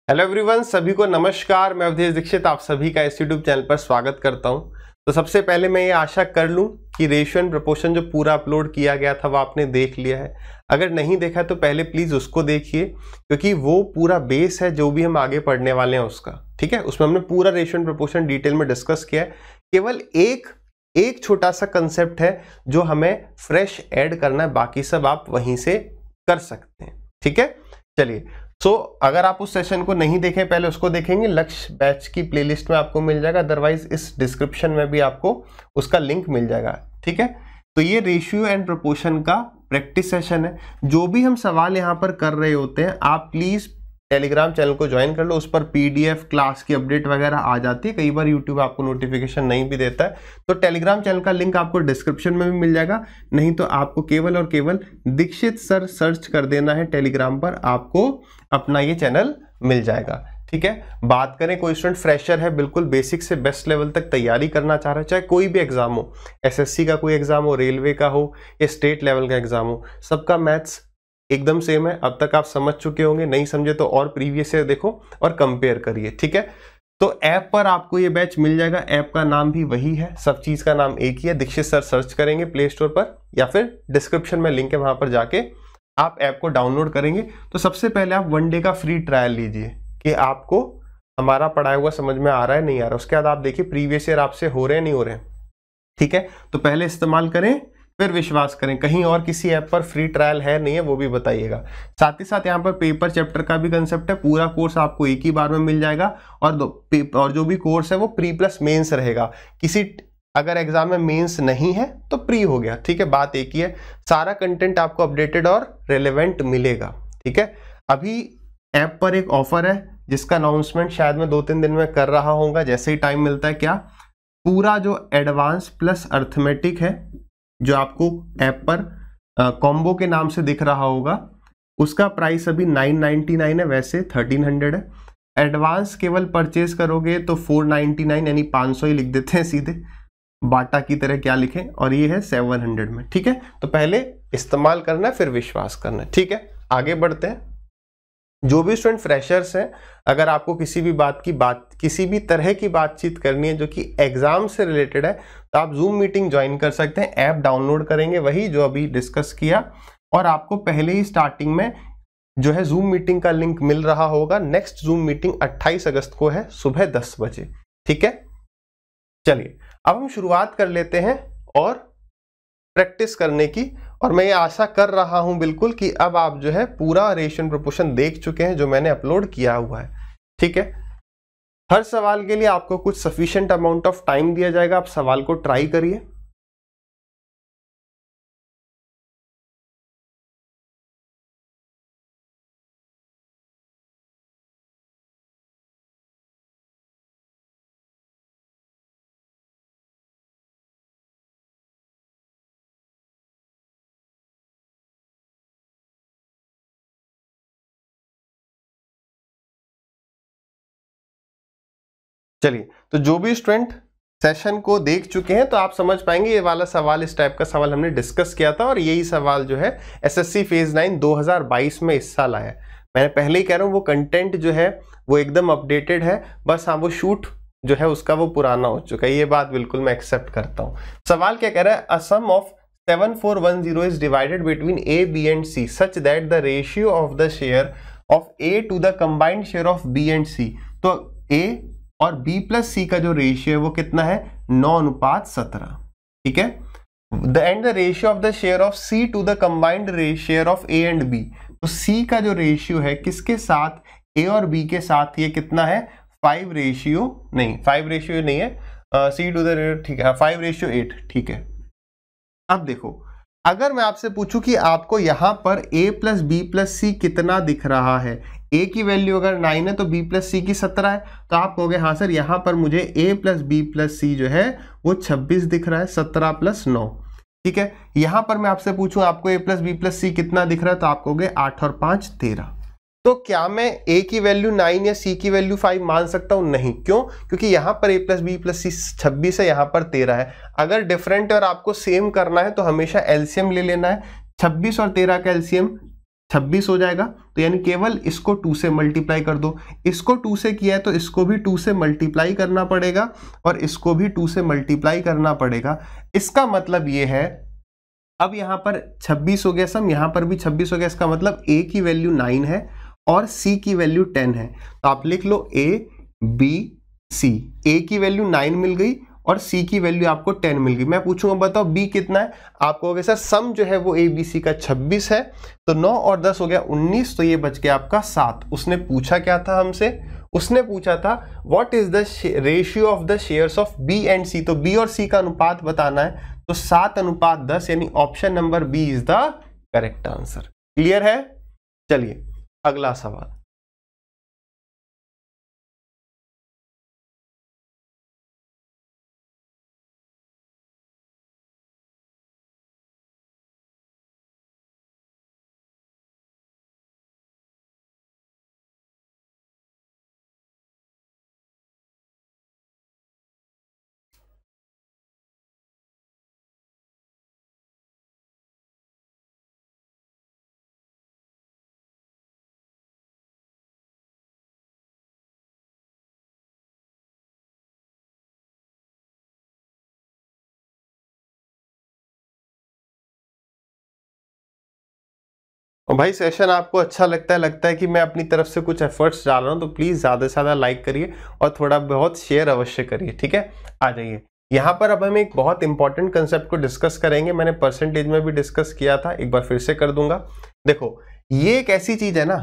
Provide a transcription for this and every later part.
Hello everyone, सभी को नमस्कार। मैं अवधेश दीक्षित आप सभी का इस यूट्यूब चैनल पर स्वागत करता हूं। तो सबसे पहले मैं ये आशा कर लूं कि रेशियो एंड प्रोपोर्शन जो पूरा अपलोड किया गया था वो आपने देख लिया है। अगर नहीं देखा तो पहले प्लीज उसको देखिए, क्योंकि वो पूरा बेस है जो भी हम आगे पढ़ने वाले हैं उसका। ठीक है, उसमें हमने पूरा रेशियो एंड प्रोपोर्शन डिटेल में डिस्कस किया है। केवल एक छोटा सा कंसेप्ट है जो हमें फ्रेश ऐड करना है, बाकी सब आप वहीं से कर सकते हैं। ठीक है, चलिए। अगर आप उस सेशन को नहीं देखें पहले उसको देखेंगे, लक्ष्य बैच की प्लेलिस्ट में आपको मिल जाएगा, अदरवाइज इस डिस्क्रिप्शन में भी आपको उसका लिंक मिल जाएगा। ठीक है, तो ये रेशियो एंड प्रोपोर्शन का प्रैक्टिस सेशन है। जो भी हम सवाल यहाँ पर कर रहे होते हैं आप प्लीज टेलीग्राम चैनल को ज्वाइन कर लो, उस पर पीडीएफ क्लास की अपडेट वगैरह आ जाती है। कई बार यूट्यूब आपको नोटिफिकेशन नहीं भी देता है, तो टेलीग्राम चैनल का लिंक आपको डिस्क्रिप्शन में भी मिल जाएगा। नहीं तो आपको केवल और केवल दीक्षित सर सर्च कर देना है टेलीग्राम पर, आपको अपना ये चैनल मिल जाएगा। ठीक है, बात करें कोई स्टूडेंट फ्रेशर है, बिल्कुल बेसिक से बेस्ट लेवल तक तैयारी करना चाह रहा है, चाहे कोई भी एग्जाम हो, एसएससी का कोई एग्जाम हो, रेलवे का हो या स्टेट लेवल का एग्जाम हो, सबका मैथ्स एकदम सेम है। अब तक आप समझ चुके होंगे, नहीं समझे तो और प्रीवियस ईयर देखो और कंपेयर करिए। ठीक है, तो ऐप पर आपको ये बैच मिल जाएगा। ऐप का नाम भी वही है, सब चीज का नाम एक ही है। दीक्षित सर सर्च करेंगे प्ले स्टोर पर या फिर डिस्क्रिप्शन में लिंक है, वहां पर जाके आप ऐप को डाउनलोड करेंगे। तो सबसे पहले आप 1 डे का फ्री ट्रायल लीजिए कि आपको हमारा पढ़ाया हुआ समझ में आ रहा है नहीं आ रहा। उसके बाद आप देखिए प्रीवियस ईयर आपसे हो रहे हैं नहीं हो रहे हैं। ठीक है, तो पहले इस्तेमाल करें फिर विश्वास करें। कहीं और किसी ऐप पर फ्री ट्रायल है नहीं है वो भी बताइएगा। साथ ही साथ यहाँ पर पेपर चैप्टर का भी कंसेप्ट है। पूरा कोर्स आपको एक ही बार में मिल जाएगा और जो भी कोर्स है वो प्री प्लस मेंस रहेगा। किसी अगर एग्जाम में मेंस नहीं है तो प्री हो गया। ठीक है, बात एक ही है। सारा कंटेंट आपको अपडेटेड और रेलेवेंट मिलेगा। ठीक है, अभी ऐप पर एक ऑफर है जिसका अनाउंसमेंट शायद मैं 2-3 दिन में कर रहा हूँ, जैसे ही टाइम मिलता है। क्या पूरा जो एडवांस प्लस अर्थमेटिक है जो आपको ऐप पर कॉम्बो के नाम से दिख रहा होगा, उसका प्राइस अभी 999 है, वैसे 1300 है। एडवांस केवल परचेज करोगे तो 499 यानी 500 ही लिख देते हैं सीधे, बाटा की तरह क्या लिखें, और ये है 700 में। ठीक है, तो पहले इस्तेमाल करना है फिर विश्वास करना है। ठीक है, आगे बढ़ते हैं। जो भी स्टूडेंट फ्रेशर्स हैं, अगर आपको किसी भी तरह की बातचीत करनी है जो कि एग्जाम से रिलेटेड है, तो आप जूम मीटिंग ज्वाइन कर सकते हैं। ऐप डाउनलोड करेंगे वही जो अभी डिस्कस किया, और आपको पहले ही स्टार्टिंग में जो है जूम मीटिंग का लिंक मिल रहा होगा। नेक्स्ट जूम मीटिंग 28 अगस्त को है सुबह 10 बजे। ठीक है, चलिए अब हम शुरुआत कर लेते हैं और प्रैक्टिस करने की। और मैं ये आशा कर रहा हूं बिल्कुल कि अब आप जो है पूरा रेशियो एंड प्रोपोर्शन देख चुके हैं जो मैंने अपलोड किया हुआ है। ठीक है, हर सवाल के लिए आपको कुछ सफिशिएंट अमाउंट ऑफ टाइम दिया जाएगा। आप सवाल को ट्राई करिए। चलिए, तो जो भी स्टूडेंट सेशन को देख चुके हैं तो आप समझ पाएंगे ये वाला सवाल, इस टाइप का सवाल हमने डिस्कस किया था, और यही सवाल जो है एसएससी फेज 9 2022 में इस साल आया। मैंने पहले ही कह रहा हूँ वो कंटेंट जो है वो एकदम अपडेटेड है, बस हाँ वो शूट जो है उसका वो पुराना हो चुका है। ये बात बिल्कुल मैं एक्सेप्ट करता हूँ। सवाल क्या कह रहा है, a sum of 7410 is divided between A B and C such that the ratio of the share of A to the combined share of B and C. तो ए और B प्लस सी का जो रेशियो है वो कितना है, 9:17। ठीक है, and the ratio of the share of C to the combined share of A and B। तो C का जो रेशियो है किसके साथ, A और B के साथ, ये कितना है 5 रेशियो नहीं है, C टू द, ठीक है 5:8। ठीक है, अब देखो अगर मैं आपसे पूछूं कि आपको यहां पर A plus B plus C कितना दिख रहा है, A की वैल्यू अगर 9 है तो B प्लस सी की 17 है, तो आप कहोगे हाँ सर यहाँ पर मुझे A प्लस B प्लस सी जो है वो 26 दिख रहा है, 17 प्लस 9। ठीक है, यहाँ पर मैं आपसे पूछूं आपको A प्लस B प्लस सी कितना दिख रहा है, तो आप कहोगे 8 और 5 13। तो क्या मैं A की वैल्यू 9 या C की वैल्यू 5 मान सकता हूं? नहीं। क्यों? क्योंकि यहाँ पर A प्लस B प्लस सी 26 है, यहाँ पर 13 है। अगर डिफरेंट और आपको सेम करना है तो हमेशा एलसीएम ले लेना है। 26 और 13 का एलसीएम 26 हो जाएगा। तो यानी केवल इसको 2 से मल्टीप्लाई कर दो, इसको 2 से किया है तो इसको भी 2 से मल्टीप्लाई करना पड़ेगा और इसको भी 2 से मल्टीप्लाई करना पड़ेगा। इसका मतलब ये है, अब यहाँ पर 26 हो गया सम, यहाँ पर भी 26 हो गया। इसका मतलब a की वैल्यू 9 है और c की वैल्यू 10 है। तो आप लिख लो a b c। a की वैल्यू 9 मिल गई और c की वैल्यू आपको 10 मिल गई। मैं पूछूंगा बताओ b कितना है, आप कहोगे सर सम जो है वो a b c का 26 है। तो 9 और 10 हो गया 19, तो ये बच गया आपका 7। उसने पूछा क्या था हमसे, उसने पूछा था what is the ratio of the shares of b and c। तो b और c का अनुपात बताना है, तो 7:10, यानी option number B is the correct answer. Clear है? चलिए अगला सवाल। और भाई सेशन आपको अच्छा लगता है कि मैं अपनी तरफ से कुछ एफर्ट्स डाल रहा हूं, तो प्लीज ज्यादा से ज्यादा लाइक करिए और थोड़ा बहुत शेयर अवश्य करिए। ठीक है, आ जाइए। यहाँ पर अब हम एक बहुत इंपॉर्टेंट कंसेप्ट को डिस्कस करेंगे। मैंने परसेंटेज में भी डिस्कस किया था, एक बार फिर से कर दूंगा। देखो ये एक ऐसी चीज है ना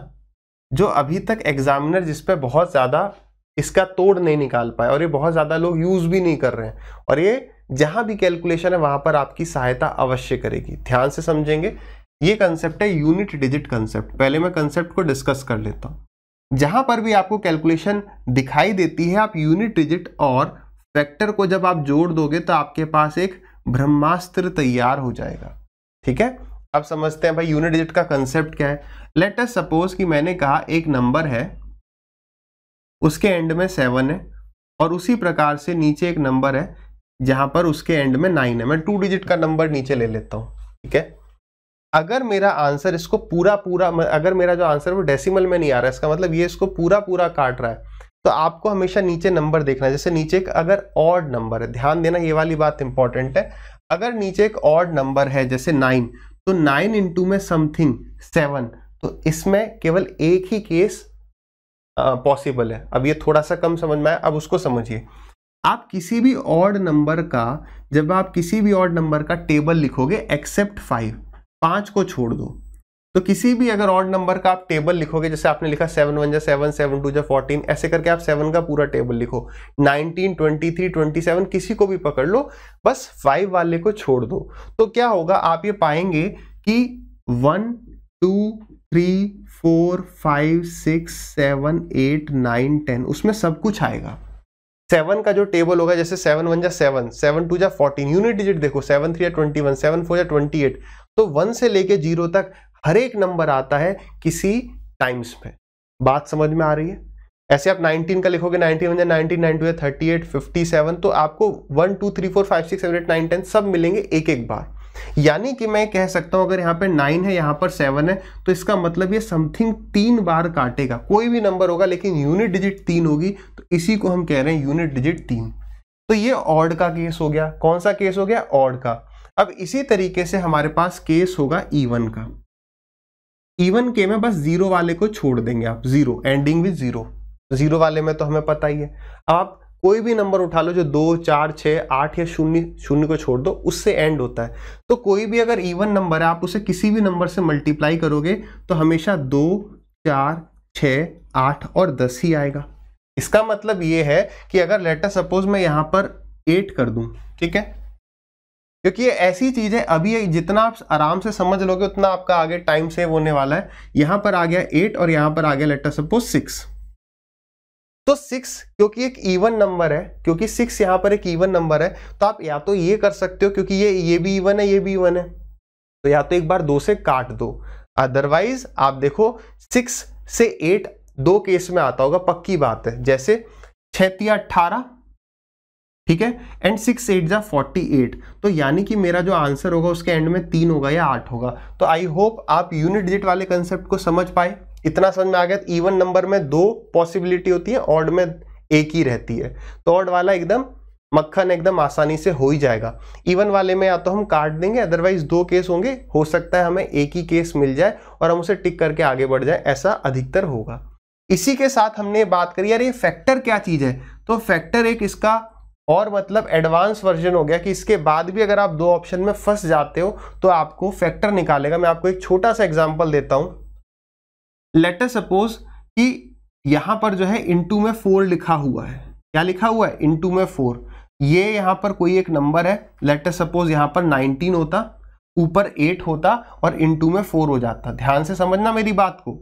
जो अभी तक एग्जामिनर जिस पे बहुत ज्यादा इसका तोड़ नहीं निकाल पाए और ये बहुत ज्यादा लोग यूज भी नहीं कर रहे हैं, और ये जहां भी कैलकुलेशन है वहां पर आपकी सहायता अवश्य करेगी। ध्यान से समझेंगे। ये कंसेप्ट है यूनिट डिजिट कंसेप्ट। पहले मैं कंसेप्ट को डिस्कस कर लेता हूं। जहां पर भी आपको कैलकुलेशन दिखाई देती है, आप यूनिट डिजिट और फैक्टर को जब आप जोड़ दोगे तो आपके पास एक ब्रह्मास्त्र तैयार हो जाएगा। ठीक है, अब समझते हैं भाई यूनिट डिजिट का कंसेप्ट क्या है। लेट अस सपोज कि मैंने कहा एक नंबर है, उसके एंड में 7 है और उसी प्रकार से नीचे एक नंबर है जहां पर उसके एंड में 9 है। मैं 2 डिजिट का नंबर नीचे ले लेता हूं। ठीक है, अगर मेरा आंसर इसको पूरा अगर मेरा जो आंसर वो डेसिमल में नहीं आ रहा है, इसका मतलब ये इसको पूरा काट रहा है, तो आपको हमेशा नीचे नंबर देखना है। जैसे नीचे एक अगर ऑड नंबर है, ध्यान देना ये वाली बात इंपॉर्टेंट है। अगर नीचे एक ऑड नंबर है जैसे 9, तो 9 इंटू में समथिंग 7, तो इसमें केवल एक ही केस पॉसिबल है। अब ये थोड़ा सा कम समझ में आया, अब उसको समझिए। आप किसी भी ऑड नंबर का, जब आप किसी भी ऑड नंबर का टेबल लिखोगे एक्सेप्ट 5 को छोड़ दो, तो किसी भी अगर ऑड नंबर का आप टेबल लिखोगे, जैसे आपने लिखा 7 1 7 7 2 14, ऐसे करके आप 7 का पूरा टेबल लिखो, 19 23 27 किसी को भी पकड़ लो, बस 5 वाले को छोड़ दो, तो क्या होगा आप ये पाएंगे कि 1 2 3 4 5 6 7 8 9 10 उसमें सब कुछ आएगा। 7 का जो टेबल होगा, जैसे 7 1 7 7 2 14, यूनिट डिजिट देखो 7 3 21 7 4 28, तो 1 से लेके 0 तक हर एक नंबर आता है किसी टाइम्स में। बात समझ में आ रही है? ऐसे आप 19 का लिखोगे, 19 1 19 9 2 38 57, तो आपको 1 2 3 4 5 6 7 8 9 10 सब मिलेंगे एक एक बार। यानी कि मैं कह सकता हूं अगर यहाँ पे 9 है, यहाँ पर 7 है, तो इसका मतलब ये समथिंग 3 बार काटेगा। कोई भी नंबर होगा लेकिन यूनिट डिजिट 3 होगी, तो इसी को हम कह रहे हैं यूनिट डिजिट 3। तो ये ऑड का केस हो गया। कौन सा केस हो गया? ऑड का। अब इसी तरीके से हमारे पास केस होगा इवन का। इवन के में बस 0 वाले को छोड़ देंगे आप, 0 एंडिंग विद 0 वाले में तो हमें पता ही है। आप कोई भी नंबर उठा लो जो 2 4 6 8 या 0 को छोड़ दो, उससे एंड होता है। तो कोई भी अगर इवन नंबर है, आप उसे किसी भी नंबर से मल्टीप्लाई करोगे तो हमेशा 2 4 6 8 और 10 ही आएगा। इसका मतलब ये है कि अगर लेटर सपोज मैं यहां पर 8 कर दूं, ठीक है, क्योंकि ये ऐसी चीज है, अभी जितना आप आराम से समझ लोगे उतना आपका आगे टाइम सेव होने वाला है। यहां पर आ गया 8 और यहां पर आ गया लेटर सपोज 6, तो 6 क्योंकि एक इवन नंबर है, क्योंकि 6 यहां पर एक इवन नंबर है, तो आप या तो ये कर सकते हो, क्योंकि ये भी इवन है, ये भी इवन है, तो या तो एक बार 2 से काट दो। अदरवाइज आप देखो 6 से 8 2 केस में आता होगा, पक्की बात है। जैसे 6 3 18 ठीक है, एंड 6 8 जा 48, तो यानी कि मेरा जो आंसर होगा उसके एंड में 3 होगा या 8 होगा। तो आई होप आप यूनिट डिजिट वाले कंसेप्ट को समझ पाए, इतना समझ में आ गया। इवन नंबर में 2 पॉसिबिलिटी होती है, ऑड में एक ही रहती है, तो ऑड वाला एकदम मक्खन एकदम आसानी से हो ही जाएगा। इवन वाले में या तो हम काट देंगे, अदरवाइज 2 केस होंगे, हो सकता है हमें एक ही केस मिल जाए और हम उसे टिक करके आगे बढ़ जाए, ऐसा अधिकतर होगा। इसी के साथ हमने बात करी यार ये फैक्टर क्या चीज है, तो फैक्टर एक इसका और मतलब एडवांस वर्जन हो गया कि इसके बाद भी अगर आप 2 ऑप्शन में फंस जाते हो तो आपको फैक्टर निकालेगा। मैं आपको एक छोटा सा एग्जांपल देता हूं। लेट अस सपोज कि यहां पर जो है इनटू में 4 लिखा हुआ है, क्या लिखा हुआ है, इनटू में 4। ये यहां पर कोई एक नंबर है, लेट अस सपोज यहां पर 19 होता, ऊपर 8 होता और इनटू में 4 हो जाता। ध्यान से समझना मेरी बात को।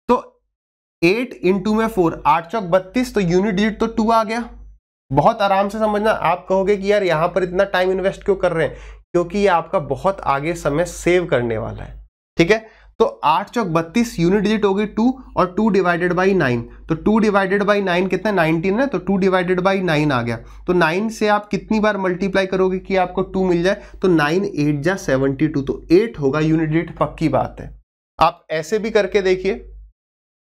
तो 8 इंटू में 4, 8 चौक 32, तो यूनिट डिजिट तो 2 आ गया। बहुत आराम से समझना। आप कहोगे कि यार यहां पर इतना टाइम इन्वेस्ट क्यों कर रहे हैं, क्योंकि ये आपका बहुत आगे समय सेव करने वाला है। ठीक है, तो 8 चौक 32, यूनिट डिजिट हो गई 2 और 2 डिवाइडेड बाई 9, तो 2 डिवाइडेड बाई 9 कितना, 19 है, तो 2 डिवाइडेड बाई 9 आ गया। तो 9 से आप कितनी बार मल्टीप्लाई करोगे कि आपको 2 मिल जाए, तो 9 8 जा 72, तो 8 होगा यूनिट डिजिट, पक्की बात है। आप ऐसे भी करके देखिए,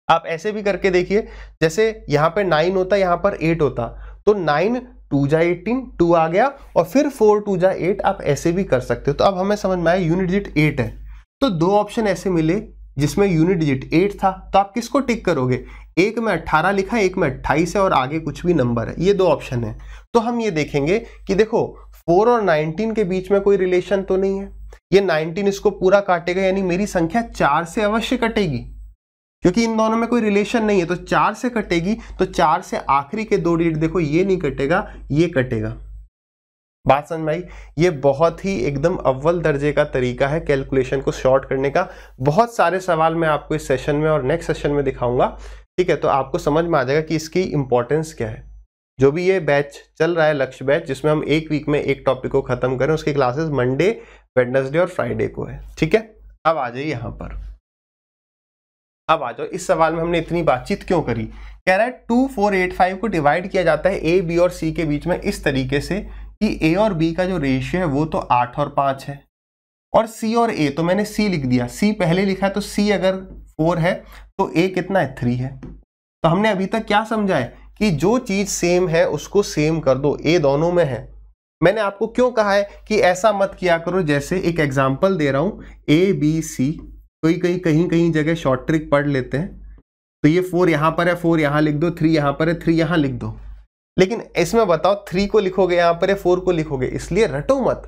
आप ऐसे भी करके देखिए, जैसे यहां पर 9 होता, यहां पर 8 होता, तो 9 2 जा 18, 2 आ गया, और फिर 4 2 जा 8, आप ऐसे भी कर सकते हो। तो अब हमें समझ में आया यूनिट डिजिट 8 है। तो 2 ऑप्शन ऐसे मिले जिसमें यूनिट डिजिट 8 था, तो आप किसको टिक करोगे, एक में 18 लिखा है, एक में 28 है और आगे कुछ भी नंबर है, ये 2 ऑप्शन है। तो हम ये देखेंगे कि देखो 4 और 19 के बीच में कोई रिलेशन तो नहीं है, ये 19 इसको पूरा काटेगा, यानी मेरी संख्या 4 से अवश्य कटेगी, क्योंकि इन दोनों में कोई रिलेशन नहीं है, तो 4 से कटेगी। तो 4 से आखिरी के 2 डिजिट देखो, ये नहीं कटेगा, ये कटेगा। बात समझ में आई। ये बहुत ही एकदम अव्वल दर्जे का तरीका है कैलकुलेशन को शॉर्ट करने का। बहुत सारे सवाल मैं आपको इस सेशन में और नेक्स्ट सेशन में दिखाऊंगा, ठीक है, तो आपको समझ में आ जाएगा कि इसकी इंपॉर्टेंस क्या है। जो भी ये बैच चल रहा है, लक्ष्य बैच, जिसमें हम एक वीक में एक टॉपिक को खत्म करें, उसकी क्लासेस मंडे, वेडनेसडे और फ्राइडे को है। ठीक है, अब आ जाइए यहाँ पर, अब आ जाओ। इस सवाल में हमने इतनी बातचीत क्यों करी। कह रहा है 2 4 8 5 को डिवाइड किया जाता है ए बी और सी के बीच में इस तरीके से कि ए और बी का जो रेशियो है वो तो 8 और 5 है, और सी और ए, तो मैंने सी लिख दिया, सी पहले लिखा है, तो सी अगर 4 है तो ए कितना है, 3 है। तो हमने अभी तक क्या समझा है कि जो चीज सेम है उसको सेम कर दो, ए दोनों में है। मैंने आपको क्यों कहा है कि ऐसा मत किया करो, जैसे एक एग्जाम्पल दे रहा हूं, ए बी सी, कोई कहीं जगह शॉर्ट ट्रिक पढ़ लेते हैं, तो ये 4 यहां पर है, 4 यहां लिख दो, 3 यहां पर है, 3 यहां लिख दो। लेकिन इसमें बताओ 3 को लिखोगे यहां पर है, 4 को लिखोगे, इसलिए रटो मत,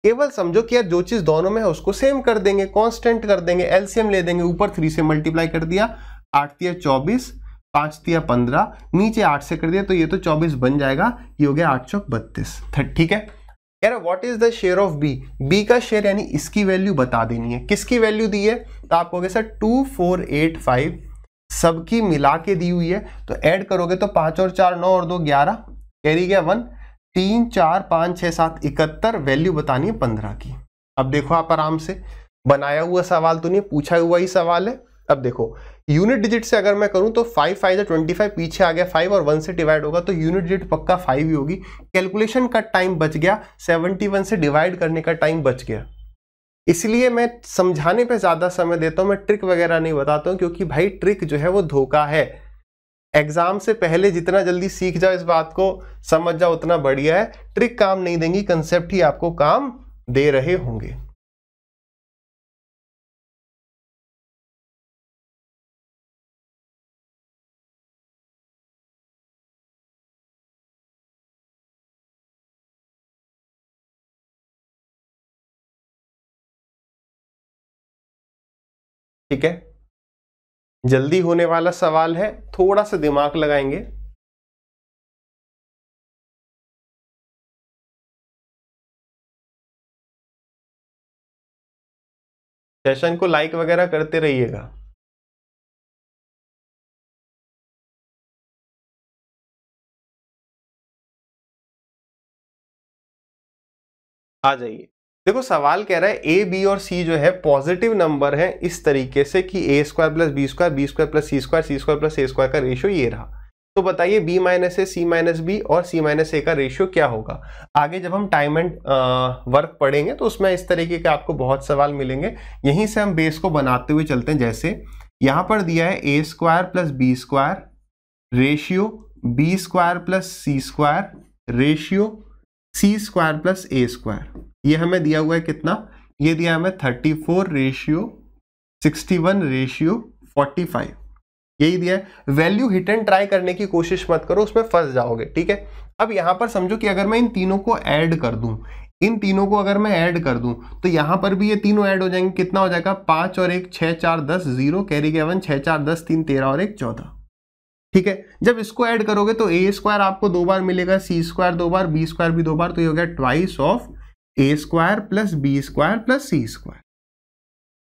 केवल समझो कि यार जो चीज दोनों में है उसको सेम कर देंगे, कांस्टेंट कर देंगे, एलसीएम ले देंगे, ऊपर 3 से मल्टीप्लाई कर दिया, 8 तिया 24, 5 तिया 15, नीचे 8 से कर दिया, तो ये तो 24 बन जाएगा, ये हो गया 8 चौक 32। ठीक है, कह रहा what is the share of B, B का शेयर यानी इसकी वैल्यू बता देनी है। किसकी वैल्यू दी है, तो आप कहोगे सर 2 4 8 5 सबकी मिला के दी हुई है, तो ऐड करोगे तो 5 और 4 9 और 2 11, कैरी गया 1, 3 4 5 6 7 71, वैल्यू बतानी है 15 की। अब देखो आप आराम से, बनाया हुआ सवाल तो नहीं, पूछा हुआ ही सवाल है। अब देखो यूनिट डिजिट से अगर मैं करूं तो 5 5 25, पीछे आ गया 5 और 1 से डिवाइड होगा, तो यूनिट डिजिट पक्का 5 ही होगी। कैलकुलेशन का टाइम बच गया, 71 से डिवाइड करने का टाइम बच गया। इसलिए मैं समझाने पे ज्यादा समय देता हूं, मैं ट्रिक वगैरह नहीं बताता हूं, क्योंकि भाई ट्रिक जो है वो धोखा है। एग्जाम से पहले जितना जल्दी सीख जाओ, इस बात को समझ जाओ, उतना बढ़िया है। ट्रिक काम नहीं देंगी, कंसेप्ट ही आपको काम दे रहे होंगे। ठीक है, जल्दी होने वाला सवाल है, थोड़ा सा दिमाग लगाएंगे। सेशन को लाइक वगैरह करते रहिएगा। आ जाइए, देखो सवाल कह रहा है ए बी और सी जो है पॉजिटिव नंबर है इस तरीके से कि A square plus B square plus C square plus A square का रेशियो ये रहा। तो बताइए B minus A, C minus B और सी माइनस ए का रेशियो क्या होगा। आगे जब हम टाइम एंड वर्क पढ़ेंगे तो उसमें इस तरीके के आपको बहुत सवाल मिलेंगे। यहीं से हम बेस को बनाते हुए चलते हैं। जैसे यहां पर दिया है A square plus B square ratio B square plus C square ratio C square plus A square. ये हमें दिया हुआ है कितना, ये दिया हमें 34 रेशियो 61 रेशियो 45, यही दिया है। वैल्यू हिट एंड ट्राई करने की कोशिश मत करो, उसमें फंस जाओगे, ठीक है। अब यहां पर समझो कि अगर मैं इन तीनों को ऐड कर दूं, इन तीनों को अगर मैं ऐड कर दूं तो यहां पर भी ये तीनों ऐड हो जाएंगे। कितना हो जाएगा, 5 और 1 6 4 10 0 कैरी के 1 6 4 10 3 13 और 1 14, ठीक है। जब इसको ऐड करोगे तो ए स्क्वायर आपको 2 बार मिलेगा, सी स्क्वायर 2 बार, बी स्क्वायर भी 2 बार, तो ये हो गया twice of A square plus B square plus C square,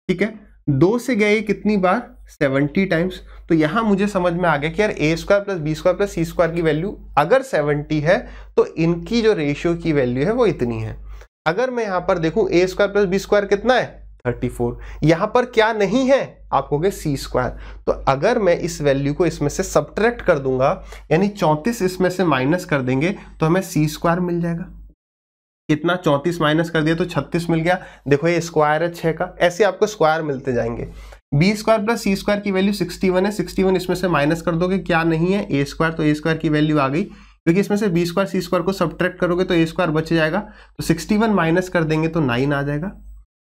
ठीक है। 2 से गए कितनी बार, 70 टाइम्स। तो यहां मुझे समझ में आ गया कि यार A square plus B square plus C square की वैल्यू अगर 70 है तो इनकी जो रेशियो की वैल्यू है वो इतनी है। अगर मैं यहां पर देखूं ए स्क्वायर प्लस बी स्क्वायर कितना है 34, यहां पर क्या नहीं है, आप कहोगे सी स्क्वायर। तो अगर मैं इस वैल्यू को इसमें से सब्ट्रैक्ट कर दूंगा, यानी 34 इसमें से माइनस कर देंगे तो हमें सी स्क्वायर मिल जाएगा। कितना, 34 माइनस कर दिया तो 36 मिल गया। देखो ये स्क्वायर है 6 का, ऐसे आपको स्क्वायर मिलते जाएंगे। B square plus C square की वैल्यू 61 है, 61 इसमें से माइनस कर दोगे, क्या नहीं है ए स्क्वायर, तो ए स्क्वायर की वैल्यू आ गई, क्योंकि इसमें से बी स्क्वायर सी स्क्वायर को सब्ट्रैक्ट करोगे तो ए स्क्वायर बच जाएगा। तो 61 माइनस कर देंगे तो 9 आ जाएगा।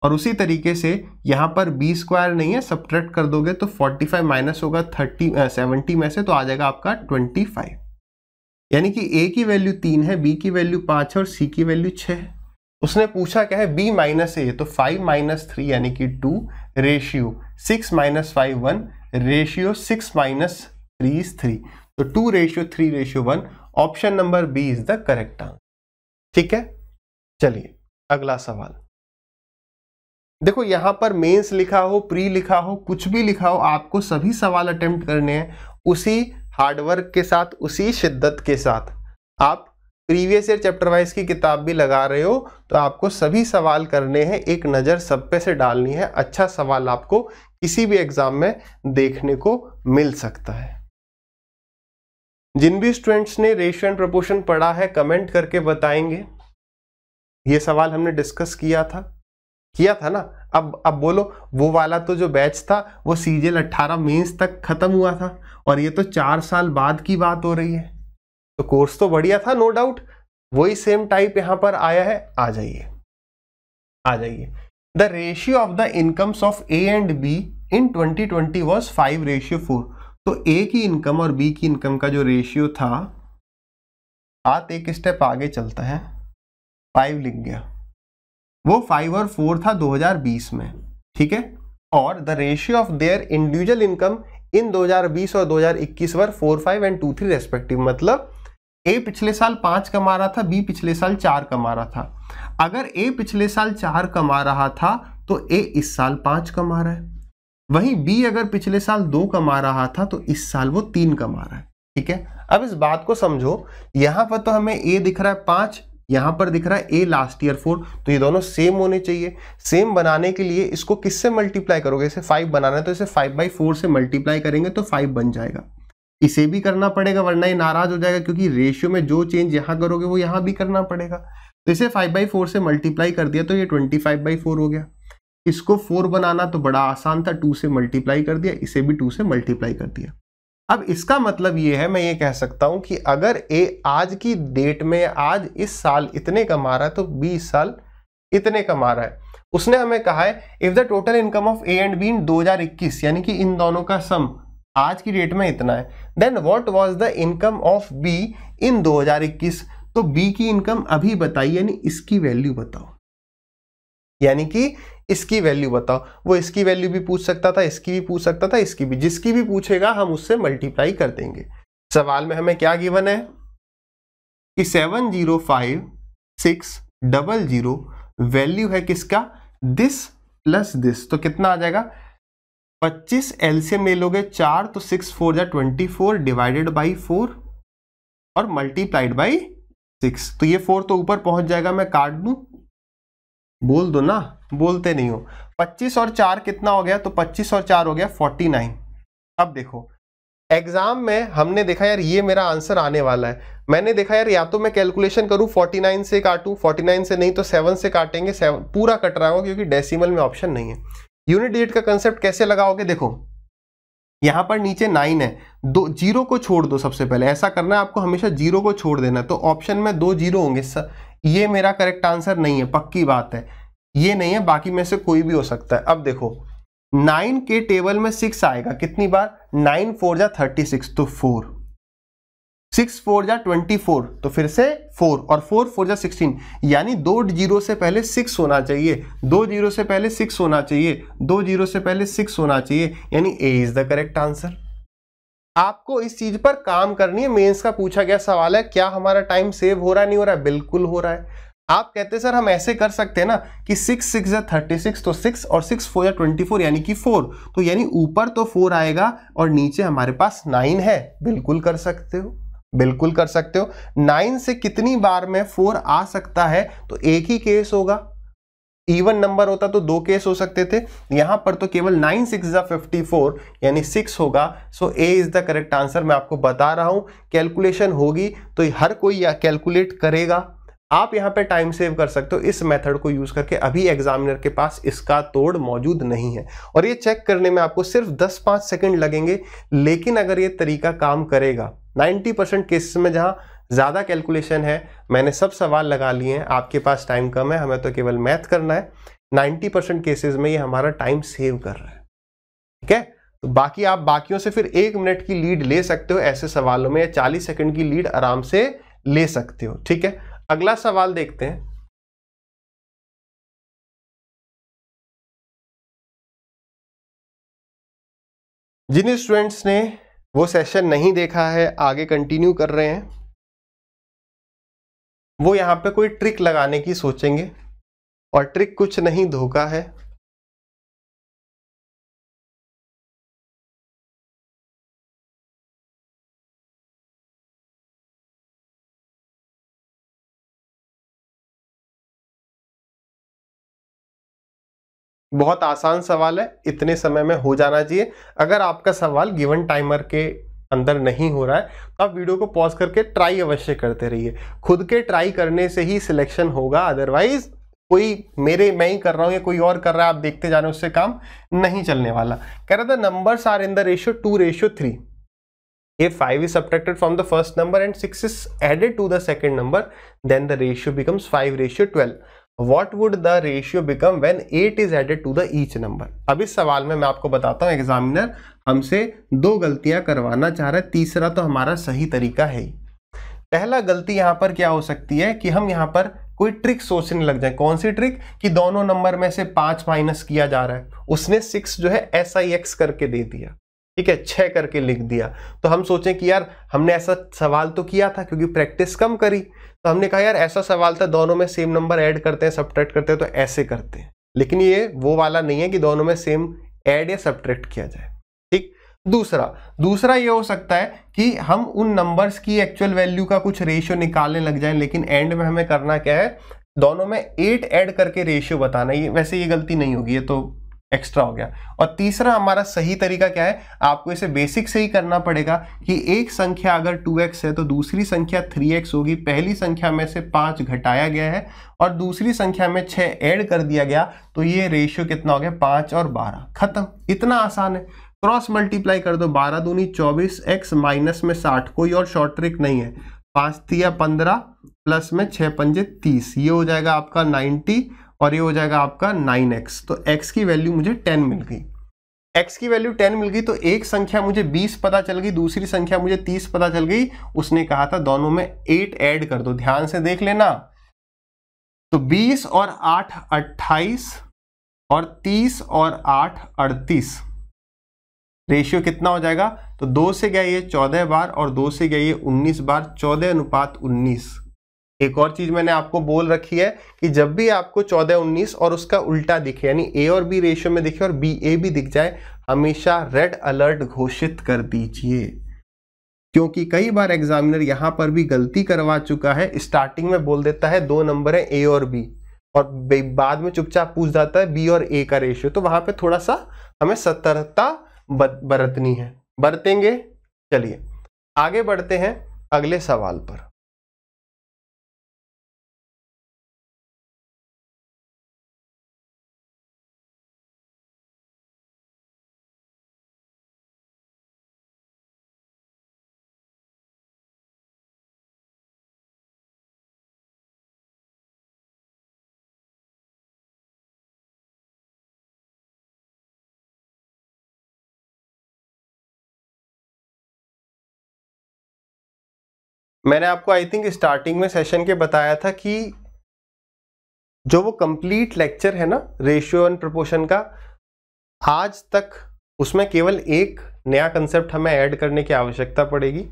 और उसी तरीके से यहां पर बी स्क्वायर नहीं है, सब्ट्रैक्ट कर दोगे तो 45 माइनस होगा 70 में से, तो आ जाएगा आपका 25। यानी कि ए की वैल्यू 3 है, बी की वैल्यू 5 है और सी की वैल्यू 6 है। उसने पूछा क्या है, बी माइनस ए, तो 5 माइनस 3 यानी कि 2 ratio 6 minus 5 1 ratio 6 minus 3 is 3, तो 2 ratio 3 ratio 1, option number B is the correct answer, ठीक है। चलिए अगला सवाल देखो, यहां पर मेंस लिखा हो, प्री लिखा हो, कुछ भी लिखा हो, आपको सभी सवाल अटेम्प्ट करने हैं उसी हार्डवर्क के साथ, उसी शिद्दत के साथ। आप प्रीवियस ईयर चैप्टर वाइज की किताब भी लगा रहे हो तो आपको सभी सवाल करने हैं, एक नज़र सब पे से डालनी है। अच्छा सवाल आपको किसी भी एग्जाम में देखने को मिल सकता है। जिन भी स्टूडेंट्स ने रेशियो एंड प्रोपोर्शन पढ़ा है कमेंट करके बताएंगे। ये सवाल हमने डिस्कस किया था ना। अब बोलो, वो वाला तो जो बैच था वो सीजीएल 18 मेंस तक खत्म हुआ था और ये तो 4 साल बाद की बात हो रही है, तो कोर्स तो बढ़िया था, नो डाउट। वही सेम टाइप यहां पर आया है। आ जाइए। The ratio of the incomes of A and be in 2020 was 5:4। तो ए की इनकम और बी की इनकम का जो रेशियो था, बात एक स्टेप आगे चलता है, 5 लिख गया, वो 5 और 4 था 2020 में, ठीक है। और the ratio of their individual income in 2020 और 2021 वर 4 5 एंड 2 3 रेस्पेक्टिव। मतलब ए पिछले साल 5 कमा रहा था, बी पिछले साल 4 कमा रहा था। अगर ए पिछले साल 4 कमा रहा था तो ए इस साल 5 कमा रहा है। वहीं बी अगर पिछले साल 2 कमा रहा था तो इस साल वो 3 कमा रहा है, ठीक है। अब इस बात को समझो, यहां पर तो हमें ए दिख रहा है 5, यहां पर दिख रहा है ए लास्ट ईयर 4, तो ये दोनों सेम होने चाहिए। सेम बनाने के लिए इसको किससे मल्टीप्लाई करोगे, इसे 5 बनाना है तो इसे 5/4 से मल्टीप्लाई करेंगे तो 5 बन जाएगा। इसे भी करना पड़ेगा वरना ये नाराज हो जाएगा, क्योंकि रेशियो में जो चेंज यहां करोगे वो यहां भी करना पड़ेगा। तो इसे 5/4 से मल्टीप्लाई कर दिया तो ये 25/4 हो गया। इसको 4 बनाना तो बड़ा आसान था, 2 से मल्टीप्लाई कर दिया, इसे भी 2 से मल्टीप्लाई कर दिया। अब इसका मतलब ये है, मैं ये कह सकता हूं कि अगर ए आज की डेट में, आज इस साल इतने कमा रहा है तो बी इस साल इतने कमा रहा है। उसने हमें कहा है if the total income of A and B in 2021, यानी कि इन दोनों का सम आज की डेट में इतना है, then what was the income of B in 2021। तो बी की इनकम अभी बताई, यानी इसकी वैल्यू बताओ, यानी कि इसकी वैल्यू बताओ। वो इसकी वैल्यू भी पूछ सकता था, इसकी भी पूछ सकता था, इसकी भी, जिसकी भी पूछेगा हम उससे मल्टीप्लाई कर देंगे। सवाल में हमें क्या गिवन है कि 705,600 वैल्यू है किसका, दिस प्लस दिस, तो कितना आ जाएगा 25। एलसीएम ले लोगे 4 तो 6 4 जा 24 डिवाइडेड बाई 4 और मल्टीप्लाइड बाई 6। तो ये 4 तो ऊपर पहुंच जाएगा, मैं काट दूं, बोल दो ना, बोलते नहीं हो। 25 और 4 कितना हो गया, तो 25 और 4 हो गया 49। अब देखो एग्जाम में हमने देखा यार ये मेरा आंसर आने वाला है, मैंने देखा यार या तो मैं कैलकुलेशन करूं 49 से काटूं, 49 से नहीं तो 7 से काटेंगे, 7 पूरा कट रहा होगा क्योंकि डेसिमल में ऑप्शन नहीं है। यूनिट डिजिट का कंसेप्ट कैसे लगाओगे, देखो यहां पर नीचे 9 है, दो जीरो को छोड़ दो, सबसे पहले ऐसा करना है आपको, हमेशा जीरो को छोड़ देना। तो ऑप्शन में 2 जीरो होंगे, ये मेरा करेक्ट आंसर नहीं है, पक्की बात है, ये नहीं है, बाकी में से कोई भी हो सकता है। अब देखो 9 के टेबल में 6 आएगा कितनी बार, 9 4 जा 36 तो 4, 6 4 जा 24 तो फिर से 4 और 4 4 जा 16, यानी 2 जीरो से पहले 6 होना चाहिए, 2 जीरो से पहले 6 होना चाहिए, 2 जीरो से पहले 6 होना चाहिए, यानी ए इज द करेक्ट आंसर। आपको इस चीज पर काम करनी है, मेंस का पूछा गया सवाल है, क्या हमारा टाइम सेव हो रहा है, नहीं हो रहा है, बिल्कुल हो रहा है। आप कहते सर हम ऐसे कर सकते हैं ना कि 6 6 जा 36 तो 6 और 6 4 जा 24 यानी कि 4, तो यानी ऊपर तो 4 आएगा और नीचे हमारे पास 9 है, बिल्कुल कर सकते हो, बिल्कुल कर सकते हो। 9 से कितनी बार में 4 आ सकता है, तो एक ही केस होगा, इवन नंबर होता तो 2 केस हो सकते थे, यहां पर तो केवल 9 6 जा 54 यानी 6 होगा। सो ए इज द करेक्ट आंसर। मैं आपको बता रहा हूं कैलकुलेशन होगी तो हर कोई या कैलकुलेट करेगा, आप यहां पे टाइम सेव कर सकते हो इस मेथड को यूज करके। अभी एग्जामिनर के पास इसका तोड़ मौजूद नहीं है और ये चेक करने में आपको सिर्फ 10-5 सेकंड लगेंगे, लेकिन अगर ये तरीका काम करेगा 90% केसेस में जहां ज्यादा कैलकुलेशन है, मैंने सब सवाल लगा लिए हैं, आपके पास टाइम कम है, हमें तो केवल मैथ करना है, 90% केसेस में ये हमारा टाइम सेव कर रहा है, ठीक है। तो बाकी आप बाकियों से फिर 1 मिनट की लीड ले सकते हो ऐसे सवालों में, 40 सेकंड की लीड आराम से ले सकते हो, ठीक है। अगला सवाल देखते हैं। जिन स्टूडेंट्स ने वो सेशन नहीं देखा है, आगे कंटिन्यू कर रहे हैं, वो यहां पे कोई ट्रिक लगाने की सोचेंगे और ट्रिक कुछ नहीं, धोखा है। बहुत आसान सवाल है, इतने समय में हो जाना चाहिए। अगर आपका सवाल गिवन टाइमर के अंदर नहीं हो रहा है तो आप वीडियो को पॉज करके ट्राई अवश्य करते रहिए, खुद के ट्राई करने से ही सिलेक्शन होगा, अदरवाइज कोई मैं ही कर रहा हूं या कोई और कर रहा है आप देखते जा रहे हो, उससे काम नहीं चलने वाला। कह रहा था numbers are in the ratio 2:3, if 5 is subtracted from the first number and 6 is added to the second number, then the ratio becomes 5:12. What would the ratio become when 8 is added to the each number? अब इस सवाल में मैं आपको बताता हूं, examiner हमसे 2 गलतियां करवाना चाह रहा है, तीसरा तो हमारा सही तरीका है ही। पहला गलती यहां पर क्या हो सकती है कि हम यहां पर कोई ट्रिक सोचने लग जाए। कौन सी ट्रिक, कि दोनों नंबर में से 5 माइनस किया जा रहा है, उसने 6 जो है SIX करके दे दिया, ठीक है, 6 करके लिख दिया। तो हम सोचें कि यार हमने ऐसा सवाल तो किया था, क्योंकि प्रैक्टिस कम करी, तो हमने कहा यार ऐसा सवाल था, दोनों में सेम नंबर ऐड करते हैं, सब्ट्रैक्ट करते हैं, तो ऐसे करते हैं। लेकिन ये वो वाला नहीं है कि दोनों में सेम ऐड या सब्ट्रैक्ट किया जाए, ठीक। दूसरा ये हो सकता है कि हम उन नंबर्स की एक्चुअल वैल्यू का कुछ रेशियो निकालने लग जाएं, लेकिन एंड में हमें करना क्या है, दोनों में 8 ऐड करके रेशियो बताना। ये वैसे ये गलती नहीं होगी, ये तो एक्स्ट्रा हो गया। और तीसरा हमारा सही तरीका क्या है, आपको इसे बेसिक से ही करना पड़ेगा कि एक संख्या अगर 2x है तो दूसरी संख्या 3x होगी। पहली संख्या में से 5 घटाया गया है और दूसरी संख्या में 6 ऐड कर दिया गया, तो ये रेशियो कितना हो गया, 5 और 12, खत्म। इतना आसान है, क्रॉस मल्टीप्लाई कर दो, 12 दूनी 24, x माइनस में 60, कोई और शॉर्ट ट्रिक नहीं है। 5 तिया 15 प्लस में 6 पंजे 30, ये हो जाएगा आपका 90 और ये हो जाएगा आपका 9x। तो x की वैल्यू मुझे 10 मिल गई, x की वैल्यू 10 मिल गई। तो एक संख्या मुझे 20 पता चल गई, दूसरी संख्या मुझे 30 पता चल गई। उसने कहा था दोनों में 8 ऐड कर दो, ध्यान से देख लेना। तो 20 और 8 28 और 30 और 8 38, रेशियो कितना हो जाएगा, तो 2 से गया ये 14 बार और 2 से गया ये 19 बार, 14:19। एक और चीज मैंने आपको बोल रखी है कि जब भी आपको 14-19 और उसका उल्टा दिखे, यानी A और B रेशियो में दिखे और BA भी दिख जाए, हमेशा रेड अलर्ट घोषित कर दीजिए, क्योंकि कई बार एग्जामिनर यहां पर भी गलती करवा चुका है। स्टार्टिंग में बोल देता है 2 नंबर है A और B, और बाद में चुपचाप पूछ जाता है B और A का रेशियो। तो वहां पे थोड़ा सा हमें सतर्कता बरतनी है, बरतेंगे। चलिए आगे बढ़ते हैं अगले सवाल पर। मैंने आपको आई थिंक स्टार्टिंग में सेशन के बताया था कि जो वो कंप्लीट लेक्चर है ना रेशियो एंड प्रोपोर्शन का, आज तक उसमें केवल एक नया कंसेप्ट हमें ऐड करने की आवश्यकता पड़ेगी।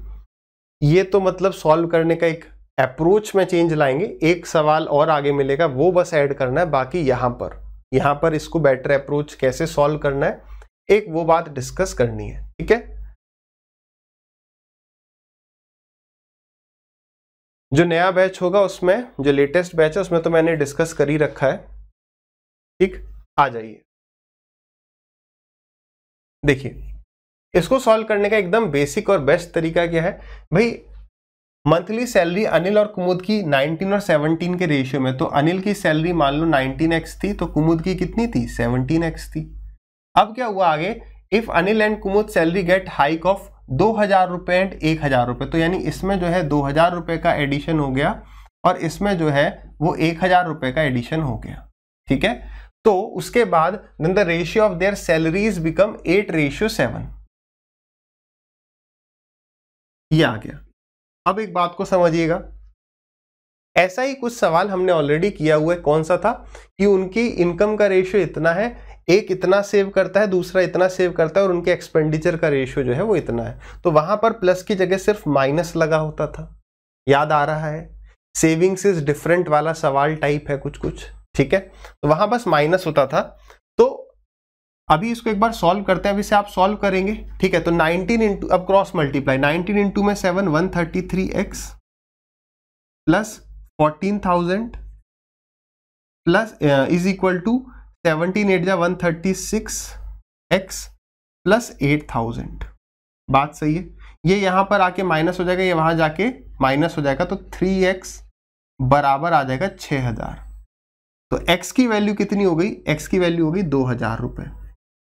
ये तो मतलब सॉल्व करने का एक अप्रोच में चेंज लाएंगे, एक सवाल और आगे मिलेगा वो बस ऐड करना है। बाकी यहाँ पर इसको बेटर अप्रोच कैसे सॉल्व करना है, एक वो बात डिस्कस करनी है। ठीक है, जो नया बैच होगा उसमें, जो लेटेस्ट बैच है उसमें तो मैंने डिस्कस कर ही रखा है। ठीक, आ जाइए देखिए, इसको सॉल्व करने का एकदम बेसिक और बेस्ट तरीका क्या है भाई। मंथली सैलरी अनिल और कुमुद की 19 और 17 के रेशियो में, तो अनिल की सैलरी मान लो 19x थी, तो कुमुद की कितनी थी 17x थी। अब क्या हुआ आगे, if Anil and Kumud salary get hike of 2000 रुपए एंड 1000 रुपए, तो यानी इसमें जो है 2000 रुपए का एडिशन हो गया और इसमें जो है वो 1000 रुपए का एडिशन हो गया। ठीक है, तो उसके बाद then the ratio of their salaries become 8:7। ये आ गया। अब एक बात को समझिएगा, ऐसा ही कुछ सवाल हमने ऑलरेडी किया हुआ है। कौन सा था कि उनकी इनकम का रेशियो इतना है, एक इतना सेव करता है, दूसरा इतना सेव करता है और उनके एक्सपेंडिचर का रेशियो जो है वो इतना है। तो वहां पर प्लस की जगह सिर्फ माइनस लगा होता था, याद आ रहा है। सेविंग्स इज डिफरेंट वाला सवाल टाइप है कुछ। ठीक है, तो वहां बस माइनस होता था। तो अभी इसको एक बार सॉल्व करते हैं। अभी से आप सॉल्व करेंगे। ठीक है, तो 19 इंटू, अब क्रॉस मल्टीप्लाई, 19 इंटू में 7 133x plus 14,000 plus is equal to 17 8 जा 136x प्लस 8,000। बात सही है। ये यहां पर आके माइनस हो जाएगा, ये वहां जाके माइनस हो जाएगा, तो 3x बराबर आ जाएगा 6000। तो x की वैल्यू कितनी हो गई, x की वैल्यू हो गई 2000 रुपए।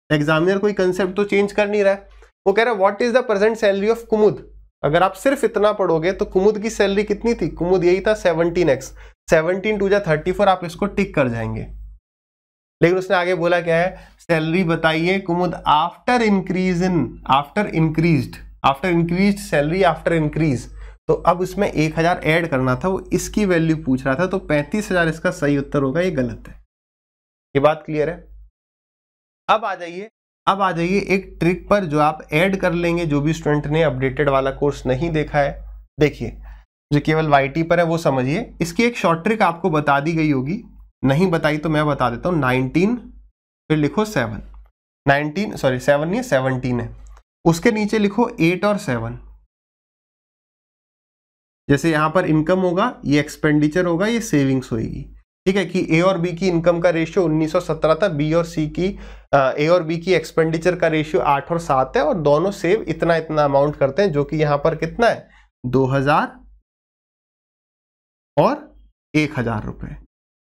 एग्जामिनर कोई कंसेप्ट तो चेंज कर नहीं रहा है, वो कह रहा है what is the present salary of Kumud. अगर आप सिर्फ इतना पढ़ोगे तो कुमुद की सैलरी कितनी थी, कुमुद यही था 17x, 17 2 जा 34, आप इसको टिक कर जाएंगे। लेकिन उसने आगे बोला क्या है, सैलरी बताइए Kumud after increased salary after increase. तो अब इसमें 1000 ऐड करना था, वो इसकी वैल्यू पूछ रहा था, तो 35,000 इसका सही उत्तर होगा। ये गलत है। ये बात क्लियर है। अब आ जाइए एक ट्रिक पर जो आप ऐड कर लेंगे, जो भी स्टूडेंट ने अपडेटेड वाला कोर्स नहीं देखा है। देखिए, जो केवल वाईटी पर है वो समझिए। इसकी एक शॉर्ट ट्रिक आपको बता दी गई होगी, नहीं बताई तो मैं बता देता हूं। 19 फिर लिखो 7, 19 सॉरी 7 नहीं 17 है, उसके नीचे लिखो 8 और 7। जैसे यहां पर इनकम होगा, ये एक्सपेंडिचर होगा, ये सेविंग्स होगी। ठीक है, कि ए और बी की इनकम का रेशियो 1917 था, बी और सी की ए और बी की एक्सपेंडिचर का रेशियो 8 और 7 है, और दोनों सेव इतना अमाउंट करते हैं, जो कि यहां पर कितना है 2000 और 1000 रुपए।